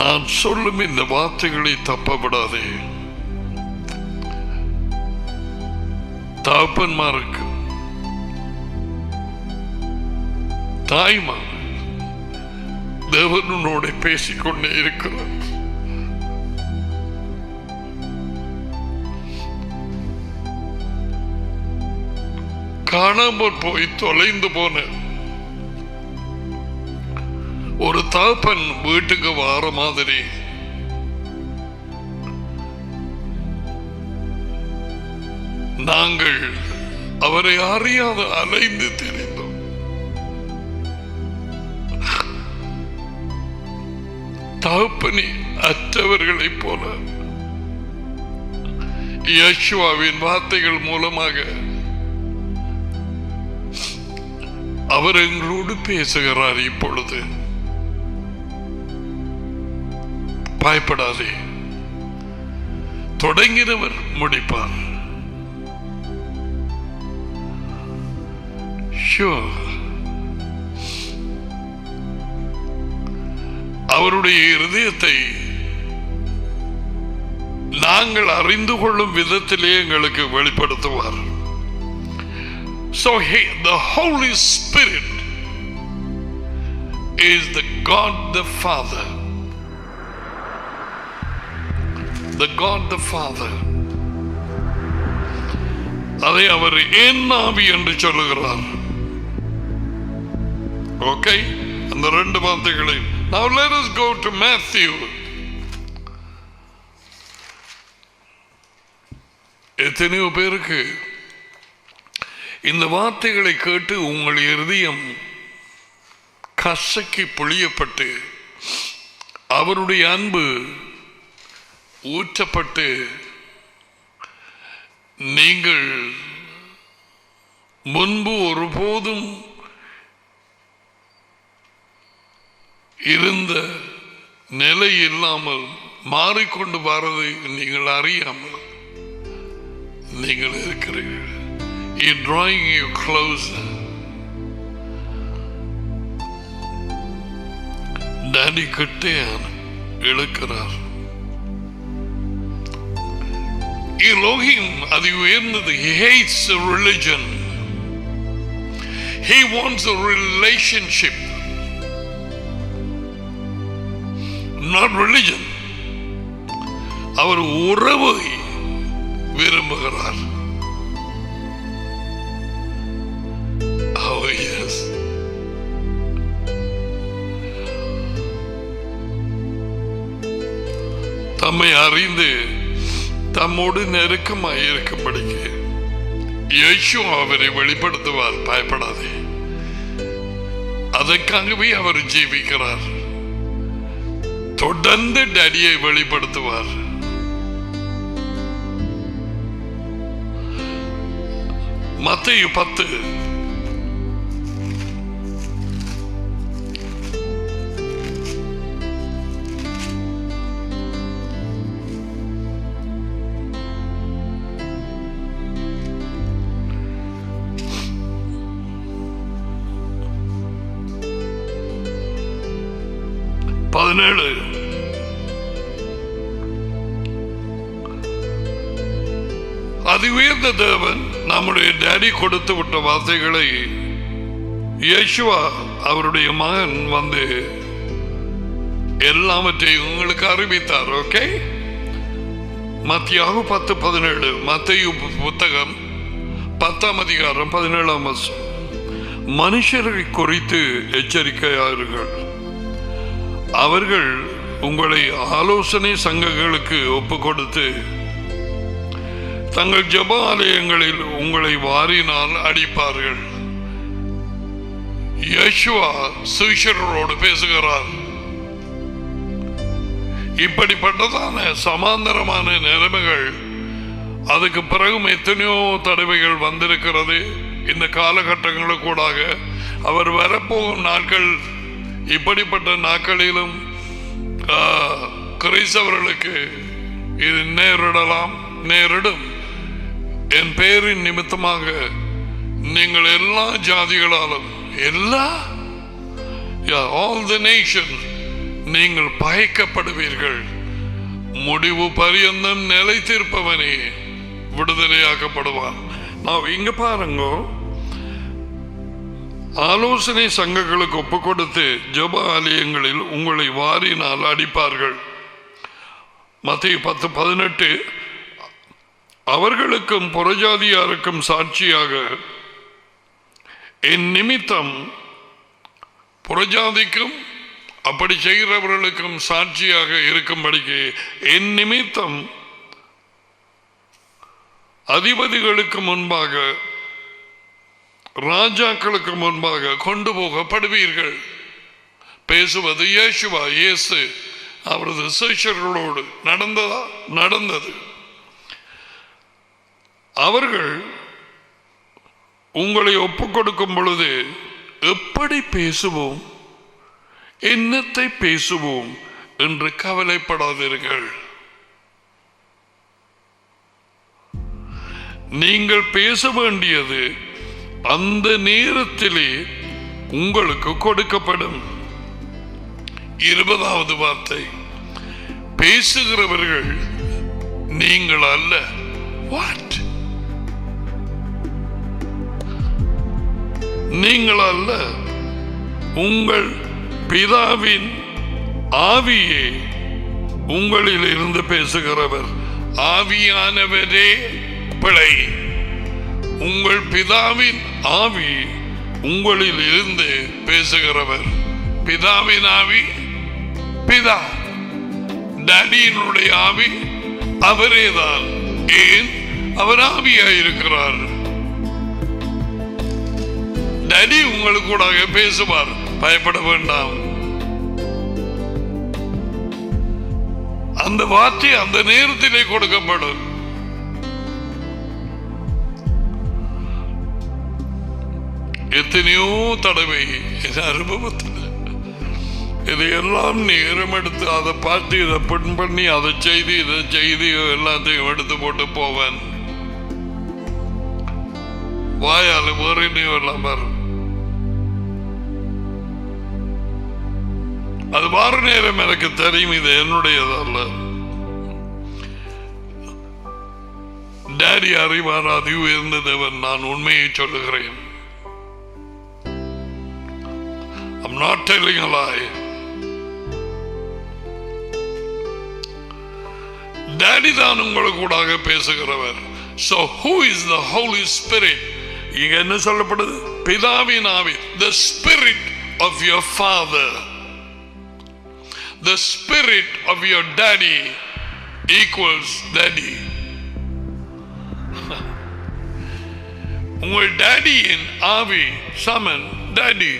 நான் சொல்லும் இந்த வார்த்தைகளை தப்பப்படாதே. தகப்பன்மாருக்கு தாய்மார் தேவனோட பேசிக்கொண்டே இருக்கிறார். காணாமல் போய் தொலைந்து போன ஒரு தகப்பன் வீட்டுக்கு வார மாதிரி நாங்கள் அவரை அறியாத அலைந்து திரிந்தோம். தகப்பனி அற்றவர்களைப் போல யேசுவாவின் வார்த்தைகள் மூலமாக அவர் எங்களோடு பேசுகிறார். இப்பொழுது பயப்படாதே, தொடங்கினவர் முடிப்பார். அவருடைய இருதயத்தை நாங்கள் அறிந்து கொள்ளும் விதத்திலே எங்களுக்கு வெளிப்படுத்துவார். So the Holy Spirit is the God the Father. The God the Father. அதை அவர் என் ஆவி என்று சொல்லுகிறார். ஓகே, அந்த 2 வார்த்தைகளை. Now let us go to Matthew. எத்தனையோ பேருக்கு இந்த வார்த்தைகளை கேட்டு உங்கள் இருதயம் கசக்கி புளியப்பட்டு அவருடைய அன்பு ஊற்றப்பட்டு நீங்கள் முன்பு ஒருபோதும் இருந்த நிலை இல்லாமல் மாறிக்கொண்டு வரதை நீங்கள் அறியாமல் நீங்கள் இருக்கிறீர்கள். You're drawing you closer. Daddy கிட்டே இழுக்கிறார். Elohim அது உயர்ந்தது. He hates a religion. He wants a relationship, not religion. அவர் உறவை விரும்புகிறார். Oh yes. தம்மை அறிந்து தம்மோடு நெருக்கமாய் இருக்கும்படிக்கு இயேசு அவரை வெளிப்படுத்துவார். பயப்படாதே. அதற்காகவே அவர் ஜீவிக்கிறார். தொடர்ந்து டேடியை வெளிப்படுத்துவார். மத்தேயு 10 17. அதி உயர்ந்த தேவன் நம்முடைய டாடி கொடுத்து விட்ட வார்த்தைகளை இயேசுவா அவருடைய மகன் வந்து எல்லாவற்றையும் உங்களுக்கு அறிவித்தார். ஓகே, மத்தியாகு 10:17. மத்தேயு புத்தகம் 10ஆம் அதிகாரம் 17ஆம் வசனம். மனுஷரை குறித்து எச்சரிக்கையார்கள். அவர்கள் உங்களை ஆலோசனை சங்கங்களுக்கு ஒப்பு கொடுத்து தங்கள் ஜெப ஆலயங்களில் உங்களை வாரினால் அடிப்பார்கள். யேசுவா சீஷரோடு பேசுகிறார். இப்படிப்பட்டதான சமாந்தரமான நிலைமைகள் அதுக்கு பிறகும் எத்தனையோ தடவைகள் வந்திருக்கிறது. இந்த காலகட்டங்களுக்கூடாக அவர் வரப்போகும் நாட்கள், இப்படிப்பட்ட நாட்களிலும் கிறிஸ்தவர்களுக்கு இது நேரிடும். என் பெயரின் நிமித்தமாக நீங்கள் எல்லா ஜாதிகளாலும் all the nations நீங்கள் பகைக்கப்படுவீர்கள். முடிவு பரியந்தம் நிலைத்திருப்பவனே விடுதலையாக்கப்படுவான். நான் இங்க பாருங்க, ஆலோசனை சங்கங்களுக்கு ஒப்பு கொடுத்து ஜெப ஆலயங்களில் உங்களை வாரினால் அடிப்பார்கள். மத்தேயு 10:18. அவர்களுக்கும் புறஜாதியாருக்கும் சாட்சியாக என் நிமித்தம், புறஜாதிக்கும் அப்படி செய்கிறவர்களுக்கும் சாட்சியாக இருக்கும்படிக்கு என் நிமித்தம் அதிபதிகளுக்கு முன்பாக, ராஜாக்களுக்கு முன்பாக கொண்டு போகப்படுவீர்கள். பேசுவது இயேசுவா. இயேசு அவரது சீஷர்களோடு நடந்தது. அவர்கள் உங்களை ஒப்புக் கொடுக்கும் பொழுது எப்படி பேசுவோம், என்னத்தை பேசுவோம் என்று கவலைப்படாதீர்கள். நீங்கள் பேச வேண்டியது அந்த நேரத்திலே உங்களுக்கு கொடுக்கப்படும். 20வது வார்த்தை, பேசுகிறவர்கள் நீங்கள் அல்ல. வாட்? நீங்கள் அல்ல, உங்கள் பிதாவின் ஆவியே உங்களில் இருந்து பேசுகிறவர். ஆவியானவரே பிழை. உங்கள் பிதாவின் ஆவி உங்களில் இருந்து பேசுகிறவர். பிதாவின் ஆவி பிதா, டாடியினுடைய ஆவி அவரேதான். ஏன்? அவர் ஆவியாயிருக்கிறார். டாடி உங்களுக்கு கூட பேசுவார். பயப்பட வேண்டாம். அந்த வார்த்தை அந்த நேரத்திலே கொடுக்கப்படும். எத்தனையோ தடவை என் அனுபவத்தில் இதையெல்லாம் நேரம் எடுத்து அதை பார்த்து இதை பின் பண்ணி அதை செய்து இதை செய்து எல்லாத்தையும் எடுத்து போட்டு போவேன். வாயால் வேற எல்லாம் வரும். அது வார நேரம் எனக்கு தெரியும், இது என்னுடையதல்ல. டாடி அறிவார், அது உயர்ந்த தேவன். நான் உண்மையை சொல்லுகிறேன். I'm not telling a lie. Daddy தான் உங்களுக்கு கூடாக பேசுகிறவர். So who is the Holy Spirit? இங்க என்ன சொல்லப்படுது? பிதாவின் ஆவி. The spirit of your father, the spirit of your daddy equals daddy. உங்கள் டாடியின் ஆவி சமன் டாடி.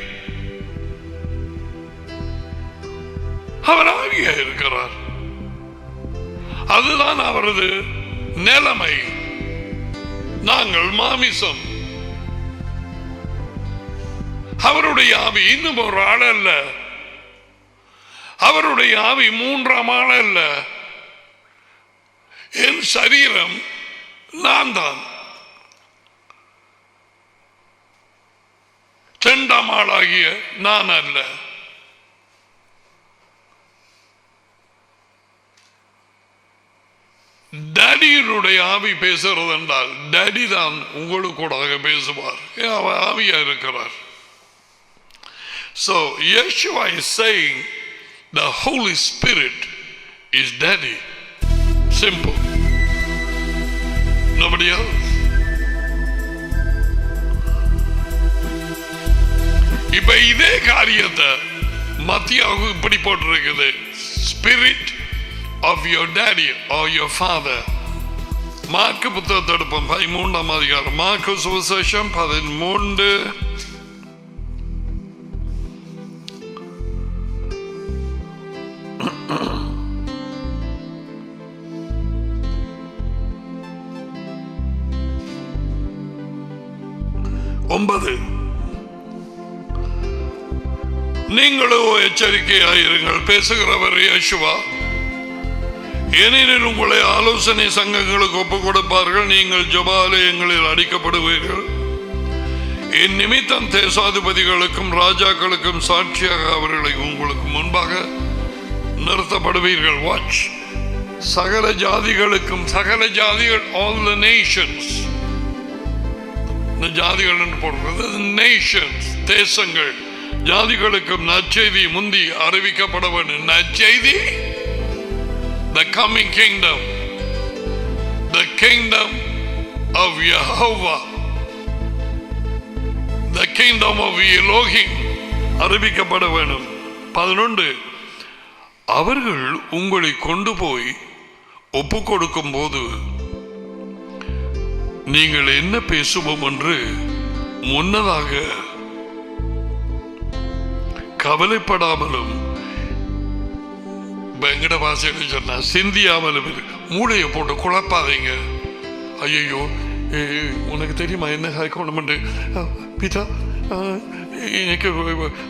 அவர் ஆவியா இருக்கிறார். அதுதான் அவரது நிலைமை. நாங்கள் மாமிசம். அவருடைய ஆவி இன்னும் ஒரு ஆள் அல்ல. அவருடைய ஆவி மூன்றாம் ஆள் அல்ல. என் சரீரம் நான் தான். இரண்டாம் ஆளாகிய நான் அல்ல. டாடியினுடைய ஆவி பேசுறது என்றால் டாடி தான் உங்களுக்கு கூட பேசுவார். அவர் ஆவியா இருக்கிறார். So Yeshua is saying the Holy Spirit is Daddy. Simple. Nobody else. இப்ப இதே காரியத்தை மத்தியாகு இப்படி போட்டிருக்குது. Spirit of your daddy or your father. Mark புத்தகத்தை எடுப்போம். 13ஆம் அதிகாரம். மார்க்கு சுவிசேஷம் 13. நீங்களோ எச்சரிக்கையாயிருங்கள், பேசுகிறவர் இயேசுவா. ஏனெனில் உங்களை ஆலோசனை சங்கங்களுக்கு ஒப்புக் கொடுப்பார்கள். நீங்கள் ஜெபாலயங்களில் அடிக்கப்படுவீர்கள். என் நிமித்தம் தேசாதிபதிகளுக்கும் ராஜாக்களுக்கும் சாட்சியாக அவர்களை உங்களுக்கு முன்பாக நிறுத்தப்படுவீர்கள். வாட்ச். சகல ஜாதிகளுக்கும், சகல ஜாதிகள், all the nations. இந்த ஜாதிகள் என்று போடுறது நேஷன்ஸ், தேசங்கள். ஜாதிகளுக்கும் நற்செய்தி முந்தி அறிவிக்கப்பட வேண்டும். நற்செய்தி, the coming kingdom, the kingdom of Jehovah, the kingdom of Elohim அறிவிக்கப்பட வேண்டும். 11. அவர்கள் உங்களை கொண்டு போய் ஒப்பு கொடுக்கும் போது நீங்கள் என்ன பேசுவோம் என்று முன்னதாக கவலைப்படாமலும், வெங்கட பாசையில் சொன்னா சிந்தியாமலும், மூளையை போட்டு குழப்பாதீங்க. ஐயோ உனக்கு தெரியுமா என்ன காய்க்கணும் பிதா, எனக்கு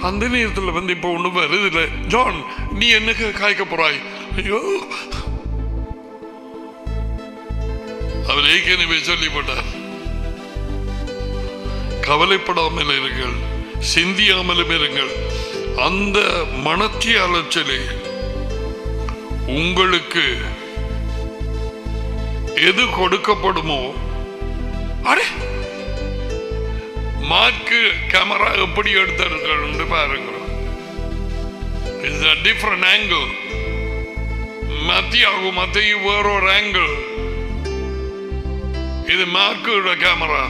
அந்த நேரத்தில் இப்போ ஒன்றும் வருது இல்லை. ஜான், நீ என்ன காய்க்க போறாய்? ஐயோ, அவர் ஏற்கனவே சொல்லி போட்டார். கவலைப்படாமல் இருங்கள், சிந்தியாமலும் இருங்கள். அந்த மனத்திய அலைச்சலே உங்களுக்கு எது கொடுக்கப்படுமோ, அடே மார்க்கு கேமரா எப்படி எடுத்திருக்க பாருங்க. It's a different angle. மத்திய வேறொரு ஆங்கிள். இது மார்க்கோட கேமரா.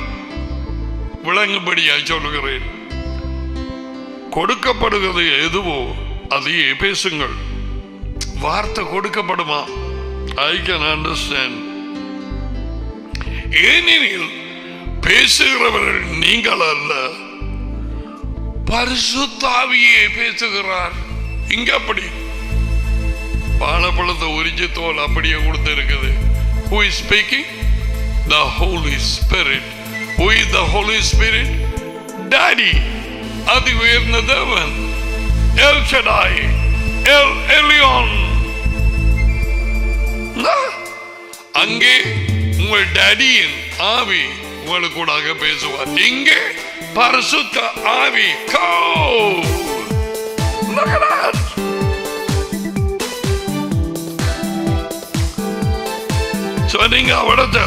விளங்கும்படியாய் சொல்லுகிறேன். கொடுக்கப்படுகிறது எதுவோ அதையே பேசுங்கள். வார்த்தை கொடுக்கப்படுமா? I can understand. ஏனெனில் பேசுகிறவர்கள் நீங்கள் அல்ல, பரிசுத்த ஆவியே பேசுகிறார். இங்க அப்படி வாழைப்பழத்தை உரிச்சு தோல் அப்படியே கொடுத்து இருக்குது. Who is speaking? The Holy Spirit. Who is the Holy Spirit? Daddy. அது உயர்ந்த தேவன். El Shaddai, El Elyon. அங்கே உங்கள் டாடியின் ஆவி உங்களுக்கு கூட பேசுவார். இங்கே பரிசுத்த ஆவி. Look at that. நீங்க அவடத்த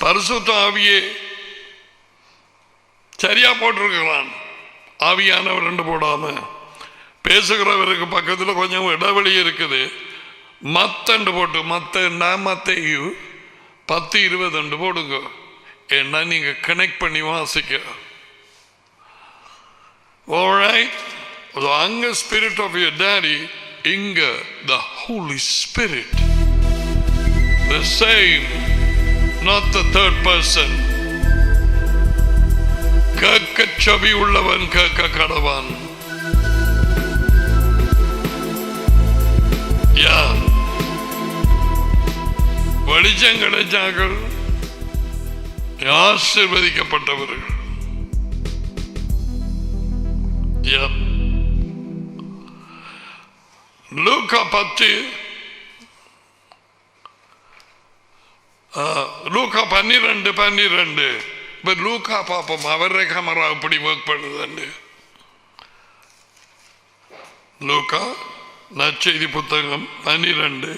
பரிசுத்த ஆவியே சரியா போட்டிருக்கிறான். ஆவியானவர் ரெண்டு போடாம பேசுகிறவருக்கு பக்கத்தில் கொஞ்சம் இடைவெளி இருக்குது. மத்தண்டு போட்டு மத்தையு 10-20 போடுங்க. ஏன்னா நீங்க கனெக்ட் பண்ணி வாசிக்க. Alright? அங்க ஸ்பிரிட் ஆஃப் யுவர் டாடி, இங்க the Holy Spirit, the same, not the third person. கேட்க செவி உள்ளவன் கேட்க கடவான். வெளிச்சம் கிடைச்சார்கள் ஆசீர்வதிக்கப்பட்டவர்கள். லூக்கா 10 லூக்கா 12 இப்ப லூக்கா பாப்போம் அவரே கேமரா எப்படி ஒர்க் பண்ணுது. லூக்கா நற்செய்தி புத்தகம் 12:11.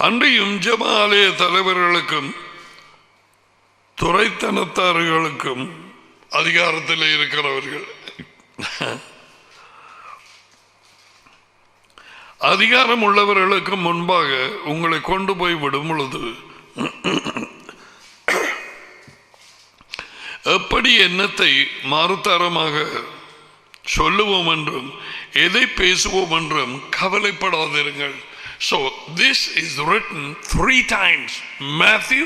அன்றையும் ஜெபஆலய தலைவர்களுக்கும் துரைத்தனத்தார்களுக்கும் அதிகாரத்தில் இருக்கிறவர்கள் அதிகாரம் உள்ளவர்களுக்கு முன்பாக உங்களை கொண்டு போய் விடும் பொழுது எப்படி எண்ணத்தை மாறுதரமாக சொல்லுவோம் என்றும் எதை பேசுவோம் என்றும் கவலைப்படாதிருங்கள். So this is written 3 times. Matthew,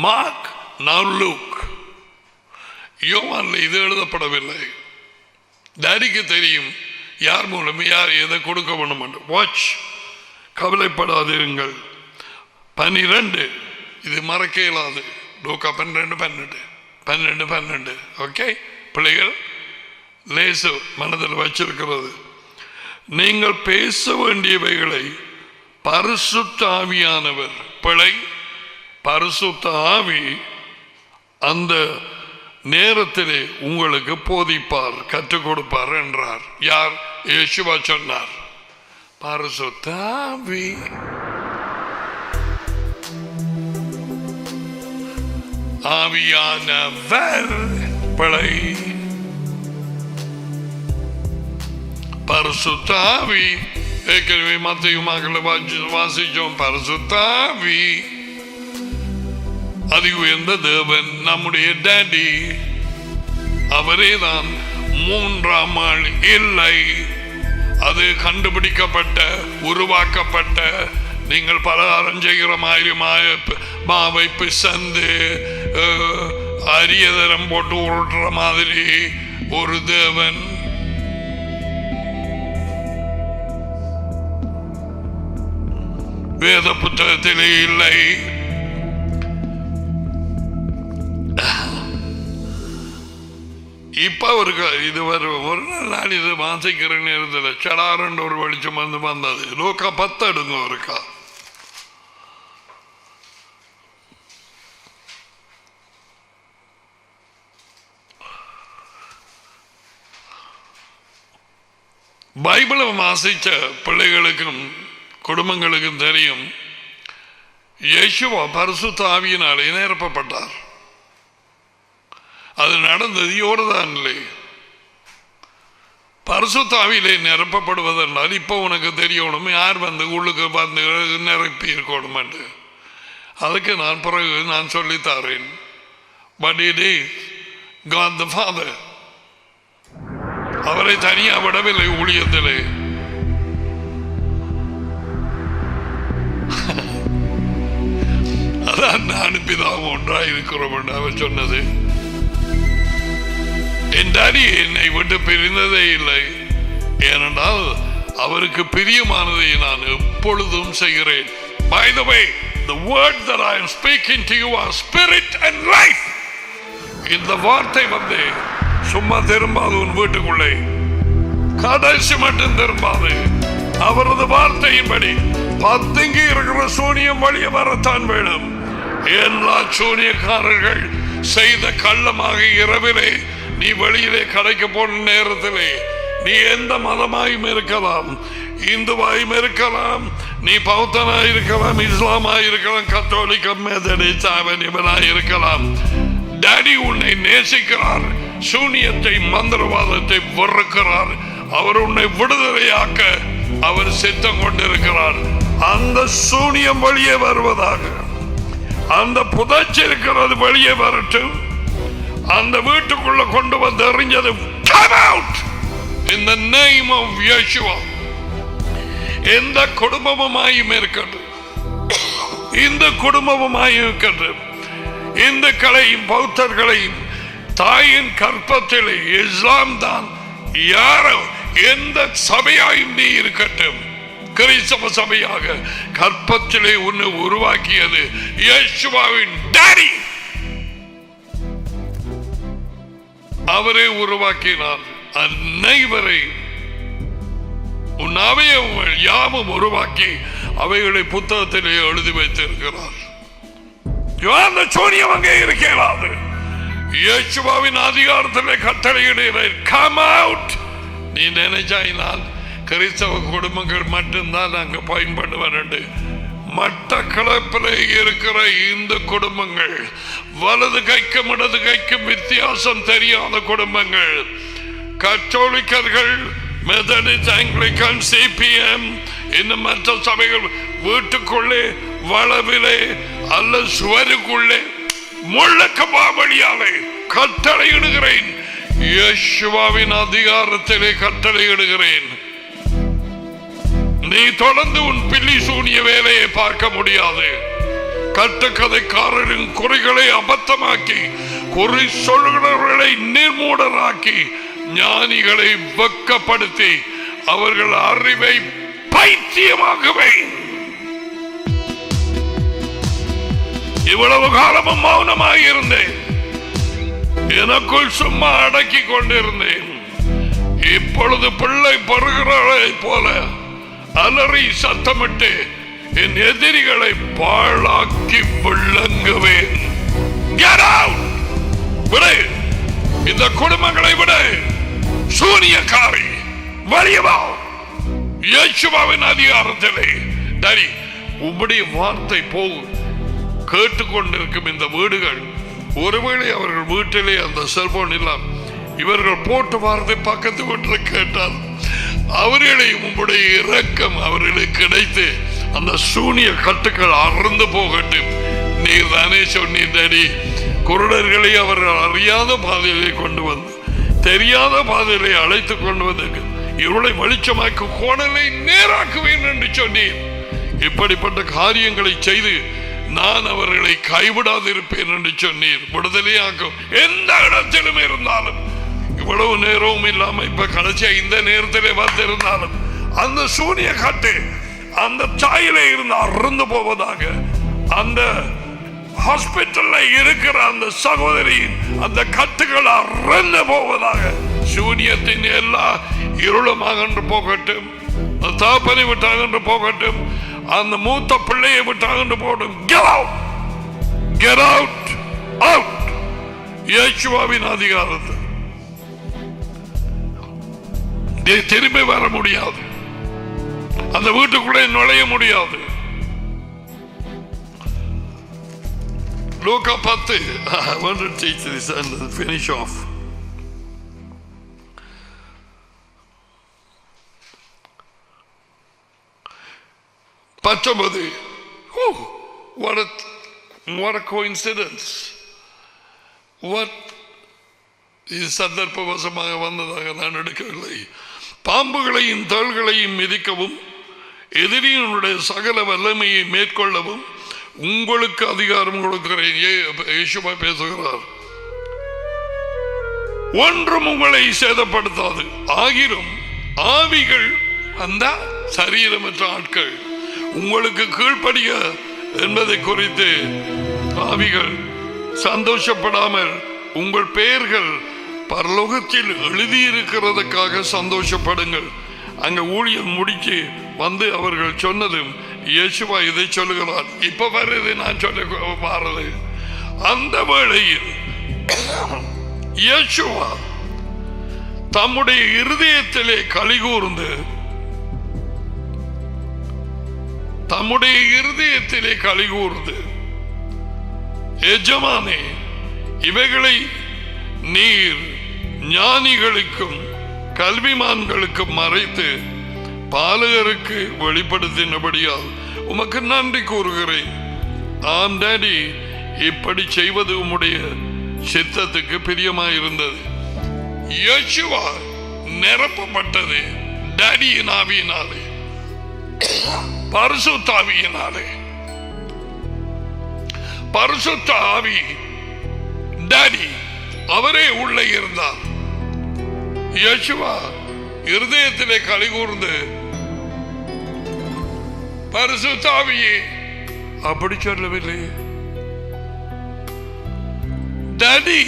Mark, now Luke. யோவான்ல இது எழுதப்படவில்லை. டாடிக்கு தெரியும் யார் மூலம் யார் எதை கொடுக்க வேண்டும் என்று. வாட்ச், கவலைப்படாதிருங்கள். 12 இது மறக்க இயலாது. லூக்கா 12. ஓகே பிள்ளைகள், லேசு மனதில் வச்சிருக்கிறது. நீங்கள் பேச வேண்டியவைகளை பரிசுத்த ஆவியானவர், பிழை பரிசுத்த ஆவி அந்த நேரத்திலே உங்களுக்கு போதிப்பார், கற்றுக் கொடுப்பார் என்றார். யார்? இயேசுவா சொன்னார். பரிசுத்த ஆவி ஆவியானவர், பிழை பரிசுத்த ஆவி. ஏற்கனவே மத்தேயு மக்களை வாசிச்சோம். பரிசுத்த ஆவி அதி உயர்ந்த தேவன், நம்முடைய டாடி, அவரே தான். 3ஆம் ஆள் இல்லை. அது கண்டுபிடிக்கப்பட்ட, உருவாக்கப்பட்ட, நீங்கள் பலகாரம் செய்கிற மாதிரி மாவை பிசந்து அரியதரம் போட்டு உருட்டுற மாதிரி ஒரு தேவன். வேத புத்தகத்திலே இல்லை. இப்ப இது ஒரு நாள் இது வாசிக்கிற நேரத்தில் சடாரண்டு ஒரு வெளிச்சம் வந்தது. லூக்கா 10 எடுங்க இருக்கா. பைபிளை வாசிச்ச பிள்ளைகளுக்கும் குடும்பங்களுக்கும் தெரியும், இயேசுவா பரிசுத்த ஆவியினாலே நிரப்பப்பட்டார். அது நடந்தது யோர்தானிலே. பரிசுத்த ஆவியிலே நிரப்பப்படுவதென்றால் இப்போ உனக்கு தெரியணும் யார் வந்து உள்ளுக்கு வந்து நிரப்பி இருக்கணும் என்று. அதுக்கு நான் பிறகு நான் சொல்லித்தாரேன். But it is God the Father. அவரை தனியாக விடவில்லை ஊழியத்திலே. அதான் நான் பிதாவும் ஒன்றாக இருக்கிறோம் என்று அவர் சொன்னது. என் டாடி என்னை விட்டு பிரிந்ததே இல்லை, ஏனென்றால் அவருக்கு பிரியமானதை நான் எப்பொழுதும் செய்கிறேன். By the way, the word that I am speaking to you are spirit and life. இந்த வார்த்தை வந்து சும்மா திரும்பாது உன் வீட்டுக்குள்ளே, கடைசி மட்டும் திரும்பாது. அவரது வார்த்தையின்படி பதுங்கி இருக்கிற சூனியம் வழிய வரத்தான் வேணும். எல்லா சூனியக்காரர்கள் செய்த கள்ளமாக இரவிலே நீ வெளியிலே கடைக்கு போன நேரத்திலே நீ எந்த மதமாயும் இருக்கலாம், இந்துவாயும் இருக்கலாம், நீ பௌத்தனாய் இருக்கலாம், இஸ்லாமாய் இருக்கலாம், கத்தோலிக்க மெத்தடிஸ்ட் இவனாய் இருக்கலாம். டாடி உன்னை நேசிக்கிறார். சூனியத்தை மந்திரவாதத்தை வெறுக்கிறார். அவர் உன்னை விடுதலையாக்க அவர் சித்தம் கொண்டிருக்கிறார். அந்த சூனியம் வெளியே வருவதாக, அந்த புதைச்சி இருக்கிறது வெளியே வரட்டும். அந்த வீட்டுக்குள்ள கொண்டு வந்து எறிஞ்சது come out in the name of Yeshua. எந்த குடும்பமாயும் இருக்கட்டும், இந்த குடும்பமாயும் இருக்கட்டும், இந்துக்களையும் பௌத்தர்களையும் தாயின் கற்பத்திலே இஸ்லாம் தான் யாரோ எந்த சபையாயும் நீ இருக்கட்டும், கிறிஸ்தவ சபையாக கற்பத்திலே உன்னை உருவாக்கியது இயேசுவின் டாடி. அவரே உருவாக்கினார். அனைவரை உன் அவயவங்கள் யாவும் உருவாக்கி அவைகளை புத்தகத்திலே எழுதி வைத்திருக்கிறார். அந்த சூனியம் அங்கே இருக்கிறாது. இயேசுவின் அதிகாரத்திலே கட்டளையிடுகிறேன், come out. நீ நினைச்சாயினால் கிறிஸ்தவ குடும்பங்கள் மட்டும்தான் அங்கு பயன்படுவது. மட்டக்களப்பில் இருக்கிற இந்த குடும்பங்கள், வலது கைக்கும் இடது கைக்கும் வித்தியாசம் தெரியாத குடும்பங்கள், கத்தோலிக்கர்கள், மெத்தடிஸ்ட், ஆங்கிலிக்கன், சிபிஎம், இன்னும் மற்ற சபைகள் வீட்டுக்குள்ளே வளவிலே அல்ல சுவருக்குள்ளே முழக்க வழியாலே கட்டளையிடுகிறேன். இயேசுவின் அதிகாரத்திலே கட்டளையிடுகிறேன். நீ தொடர்ந்து உன் பில்லி சூனிய வேலையை பார்க்க முடியாது. கட்டுக்கதைக்காரரின் குறிகளை அபத்தமாக்கி, குறி சொல்கிறவர்களை நிர்மூடராக்கி, ஞானிகளை வெக்கப்படுத்தி அவர்கள் அறிவை பைத்தியமாக்குவேன். இவ்வளவு காலமும் மௌனமாக இருந்தேன், எனக்குள் சும்மா அடக்கி கொண்டிருந்தேன். இப்பொழுது பிள்ளை பருகிறவளை போல அலறி சத்தமிட்டு என் எதிரிகளை பாழாக்கி விளங்குவேன். விடு, இந்த குடும்பங்களை விடு, சூனியக்காரி வலியவா. இயேசுவின் அதிகாரத்திலே டாடி உம்முடைய வார்த்தை போகும். கேட்டுக்கொண்டிருக்கும் இந்த வீடுகள், ஒருவேளை அவர்கள் வீட்டிலே அந்த செல்போன் இல்லாம் இவர்கள் போட்டு வார்த்தை பக்கத்து வீட்டில் கேட்டால் அவர்களை உங்களுடைய இரக்கம் அவர்களுக்கு கிடைத்து அந்த சூனிய கட்டுக்கள் அறந்து போகட்டும். நீர் தானே சொன்னீர், குருடர்களை அவர்கள் அறியாத பாதையிலே கொண்டு வந்து, தெரியாத பாதையிலே அழைத்து கொண்டு வந்து இருளை வெளிச்சமாக்க கோணலை நேராக்குவேன் என்று சொன்னீர். இப்படிப்பட்ட காரியங்களை செய்து நான் அவர்களை கைவிடாது இருப்பேன் என்று சொன்னீர். விடுதலையாக்கும் எந்த இடத்திலும் இருந்தாலும், இவ்வளவு நேரமும் இல்லாம இப்ப கடைசியா இந்த நேரத்திலே வந்திருந்தாலும் அந்த சூனிய கட்டு அந்த சாயிலே இருந்து அறுந்து போவதாக, அந்த ஹாஸ்பிட்டல்ல இருக்கிற அந்த சகோதரியின் அந்த கட்டுகள் அறுந்து போவதாக, சூனியத்தின் எல்லா இருளும் அகன்று போகட்டும், தாப்பனை விட்டு அகன்று போகட்டும், அந்த மூத்த பிள்ளையை விட்டு அகன்று போகட்டும். Get out! Get out! Out! இயேசுவின் அதிகாரத்தில் திரும்பி வர முடியாது, அந்த வீட்டுக்குள்ளே நுழைய முடியாது. லூக்கா 10. I want to teach this and finish off. Oh, what a coincidence. What இது சந்தர்ப்பவசமாக வந்ததாக நான் எடுக்கவில்லை. பாம்புகளையும் தோள்களையும் மிதிக்கவும் எதிரியினுடைய சகல வல்லமையை மேற்கொள்ளவும் உங்களுக்கு அதிகாரம் கொடுக்கிறேன். இயேசுவா பேசுகிறார். ஒன்றும் உங்களை சேதப்படுத்தாது. ஆகிரும் ஆவிகள், அந்த சரீரமற்ற ஆட்கள் உங்களுக்கு கீழ்ப்படிய என்பதை குறித்து ஆவிகள் சந்தோஷப்படாமல் உங்கள் பெயர்கள் பரலோகத்தில் எழுதியிருக்கிறதுக்காக சந்தோஷப்படுங்கள். அங்க ஊழியம் முடிச்சு வந்து அவர்கள் சொன்னதும் இயேசுவா இதை சொல்லுகிறார். இப்ப வருது நான் சொல்ல மாறுது. அந்த வேளையில் இயேசுவா தம்முடைய இருதயத்திலே கலிகூர்ந்து எஜமானே, இவைகளை நீர் ஞானிகளுக்கும் கல்விமான்களுக்கும் மறைத்து பாலகருக்கு வெளிப்படுத்தினபடியால் உமக்கு நன்றி கூறுகிறேன். ஆம் டாடி, இப்படி செய்வது உம்முடைய சித்தத்துக்கு பிரியமாயிருந்தது. யோசுவா நிரப்பப்பட்டது டாடியின் ஆவியினாலே, பரிசுத்த ஆவியினாலே. பரிசுத்த ஆவி டாடி அவரே உள்ளே இருந்தார். யோசுவா இருதயத்திலே கலிகூர்ந்து பரிசுத்த ஆவியே அப்படி சொல்லவில்லை. டாடி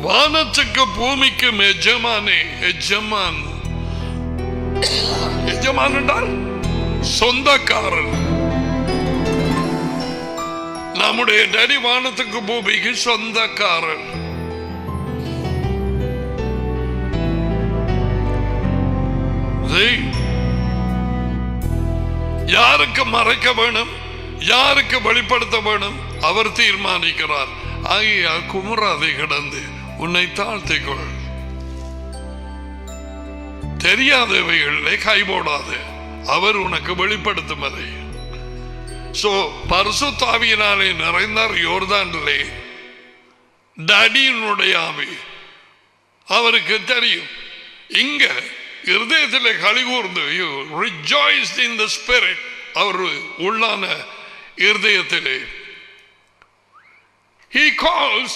வானத்துக்கு பூமிக்கும் எஜமானே. எஜமான் என்றால் சொந்தக்காரர். நம்முடைய டாடி வானத்துக்கு பூமிக்கு சொந்தக்காரர். யாருக்கு மறைக்க வேணும், யாருக்கு வெளிப்படுத்த வேணும், அவர் தீர்மானிக்கிறார். ஆகியால் குமுறாதை கிடந்து உன்னை தாழ்த்திக்கொள். தெரியாதவைகளிலே கைபோடாது, அவர் உனக்கு வெளிப்படுத்தும் அதை. பரிசுத்த ஆவியினாலே நிறைந்தார் யோர்தானிலே. டாடியினுடைய ஆவி அவருக்கு தெரியும். இங்க இருதயத்திலே கலிகூர்ந்து rejoiced in the spirit, அவர் உள்ளான இருதயத்திலே. He calls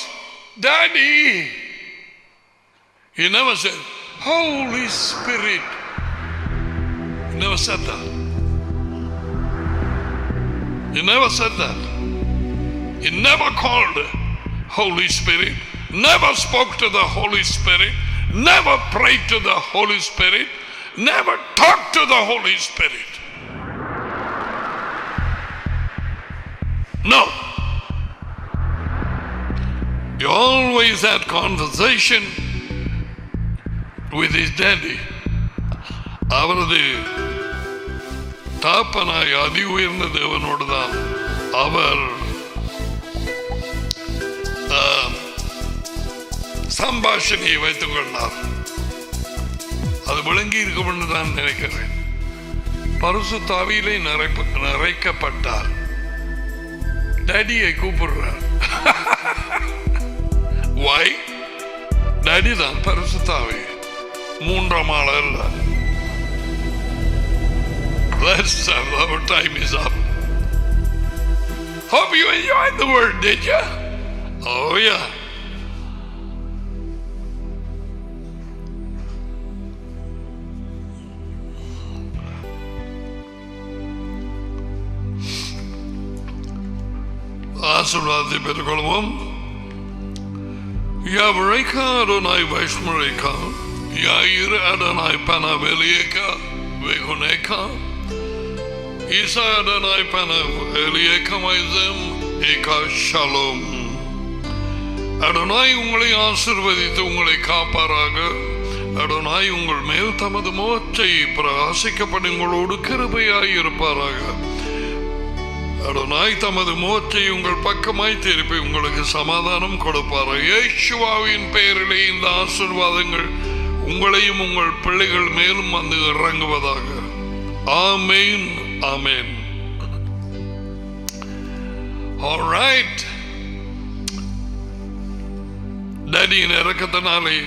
Daddy. He never said Holy Spirit. He never said that. He never said that. He never called Holy Spirit, never spoke to the Holy Spirit, never prayed to the Holy Spirit, never talked to the Holy Spirit. No. He always had conversation with his daddy. அவரது தாப்பனாய் அதி உயர்ந்த தேவனோடு தான் அவர் சம்பாஷணையை வைத்துக் கொண்டார். அது விளங்கி இருக்கும் என்று நான் நினைக்கிறேன். பரிசுத்த ஆவியிலே நிறைக்கப்பட்டார். டாடியை கூப்பிடுறார். Why? டாடி தான் பரிசுத்த ஆவி, மூன்றாம் ஆள் அல்ல. Our time is up. Hope you enjoyed the word, did you? Oh yeah. ஆசீர்வாதத்தை பெற்றுக்கொள்வோம். Yavreka Adonai Vaishmareka, Yair Adonai Panavelieka, Veguneka, Isa Adonai Panavelieka Maizem, Eka Shalom. Adonai உங்களை ஆசீர்வதித்து உங்களை காப்பாராக. அடோனாய் உங்கள் மேல் தமது முகத்தை பிரகாசிக்கப்படும் உங்களோடு கிருபையாய் இருப்பாராக. அடோனாய் தமது முகத்தை உங்கள் பக்கமாய் திருப்பி உங்களுக்கு சமாதானம் கொடுப்பாராக. இயேசுவின் பெயரிலே இந்த ஆசீர்வாதங்கள் உங்களையும் உங்கள் பிள்ளைகள் மேலும் வந்து இறங்குவதாக. ஆமென், ஆமென். All right. டாடியின் இரக்கத்தினாலே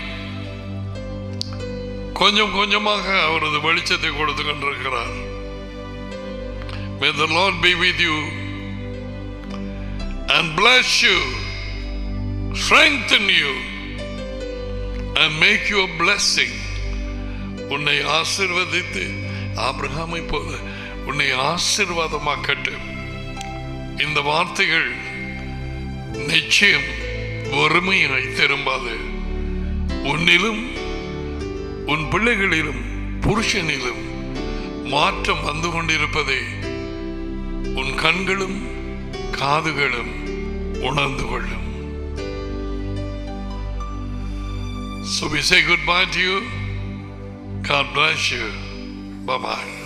கொஞ்சம் கொஞ்சமாக அவரது வெளிச்சத்தை கொடுத்து கொண்டிருக்கிறார். May the Lord be with you and bless you, strengthen you and make you a blessing. உன்னை ஆசீர்வதித்து ஆபிரகாமை போல உன்னை ஆசீர்வாதமாக்கட்டும். இந்த வார்த்தைகள் நிச்சயம் வறுமையாய் திரும்பாது. உன்னிலும் உன் பிள்ளைகளிலும் புருஷனிலும் மாற்றம் வந்து கொண்டிருப்பதை உன் கண்களும் காதுகளும் உணர்ந்து கொள்ளும். So we say goodbye to you. God bless you. Bye-bye.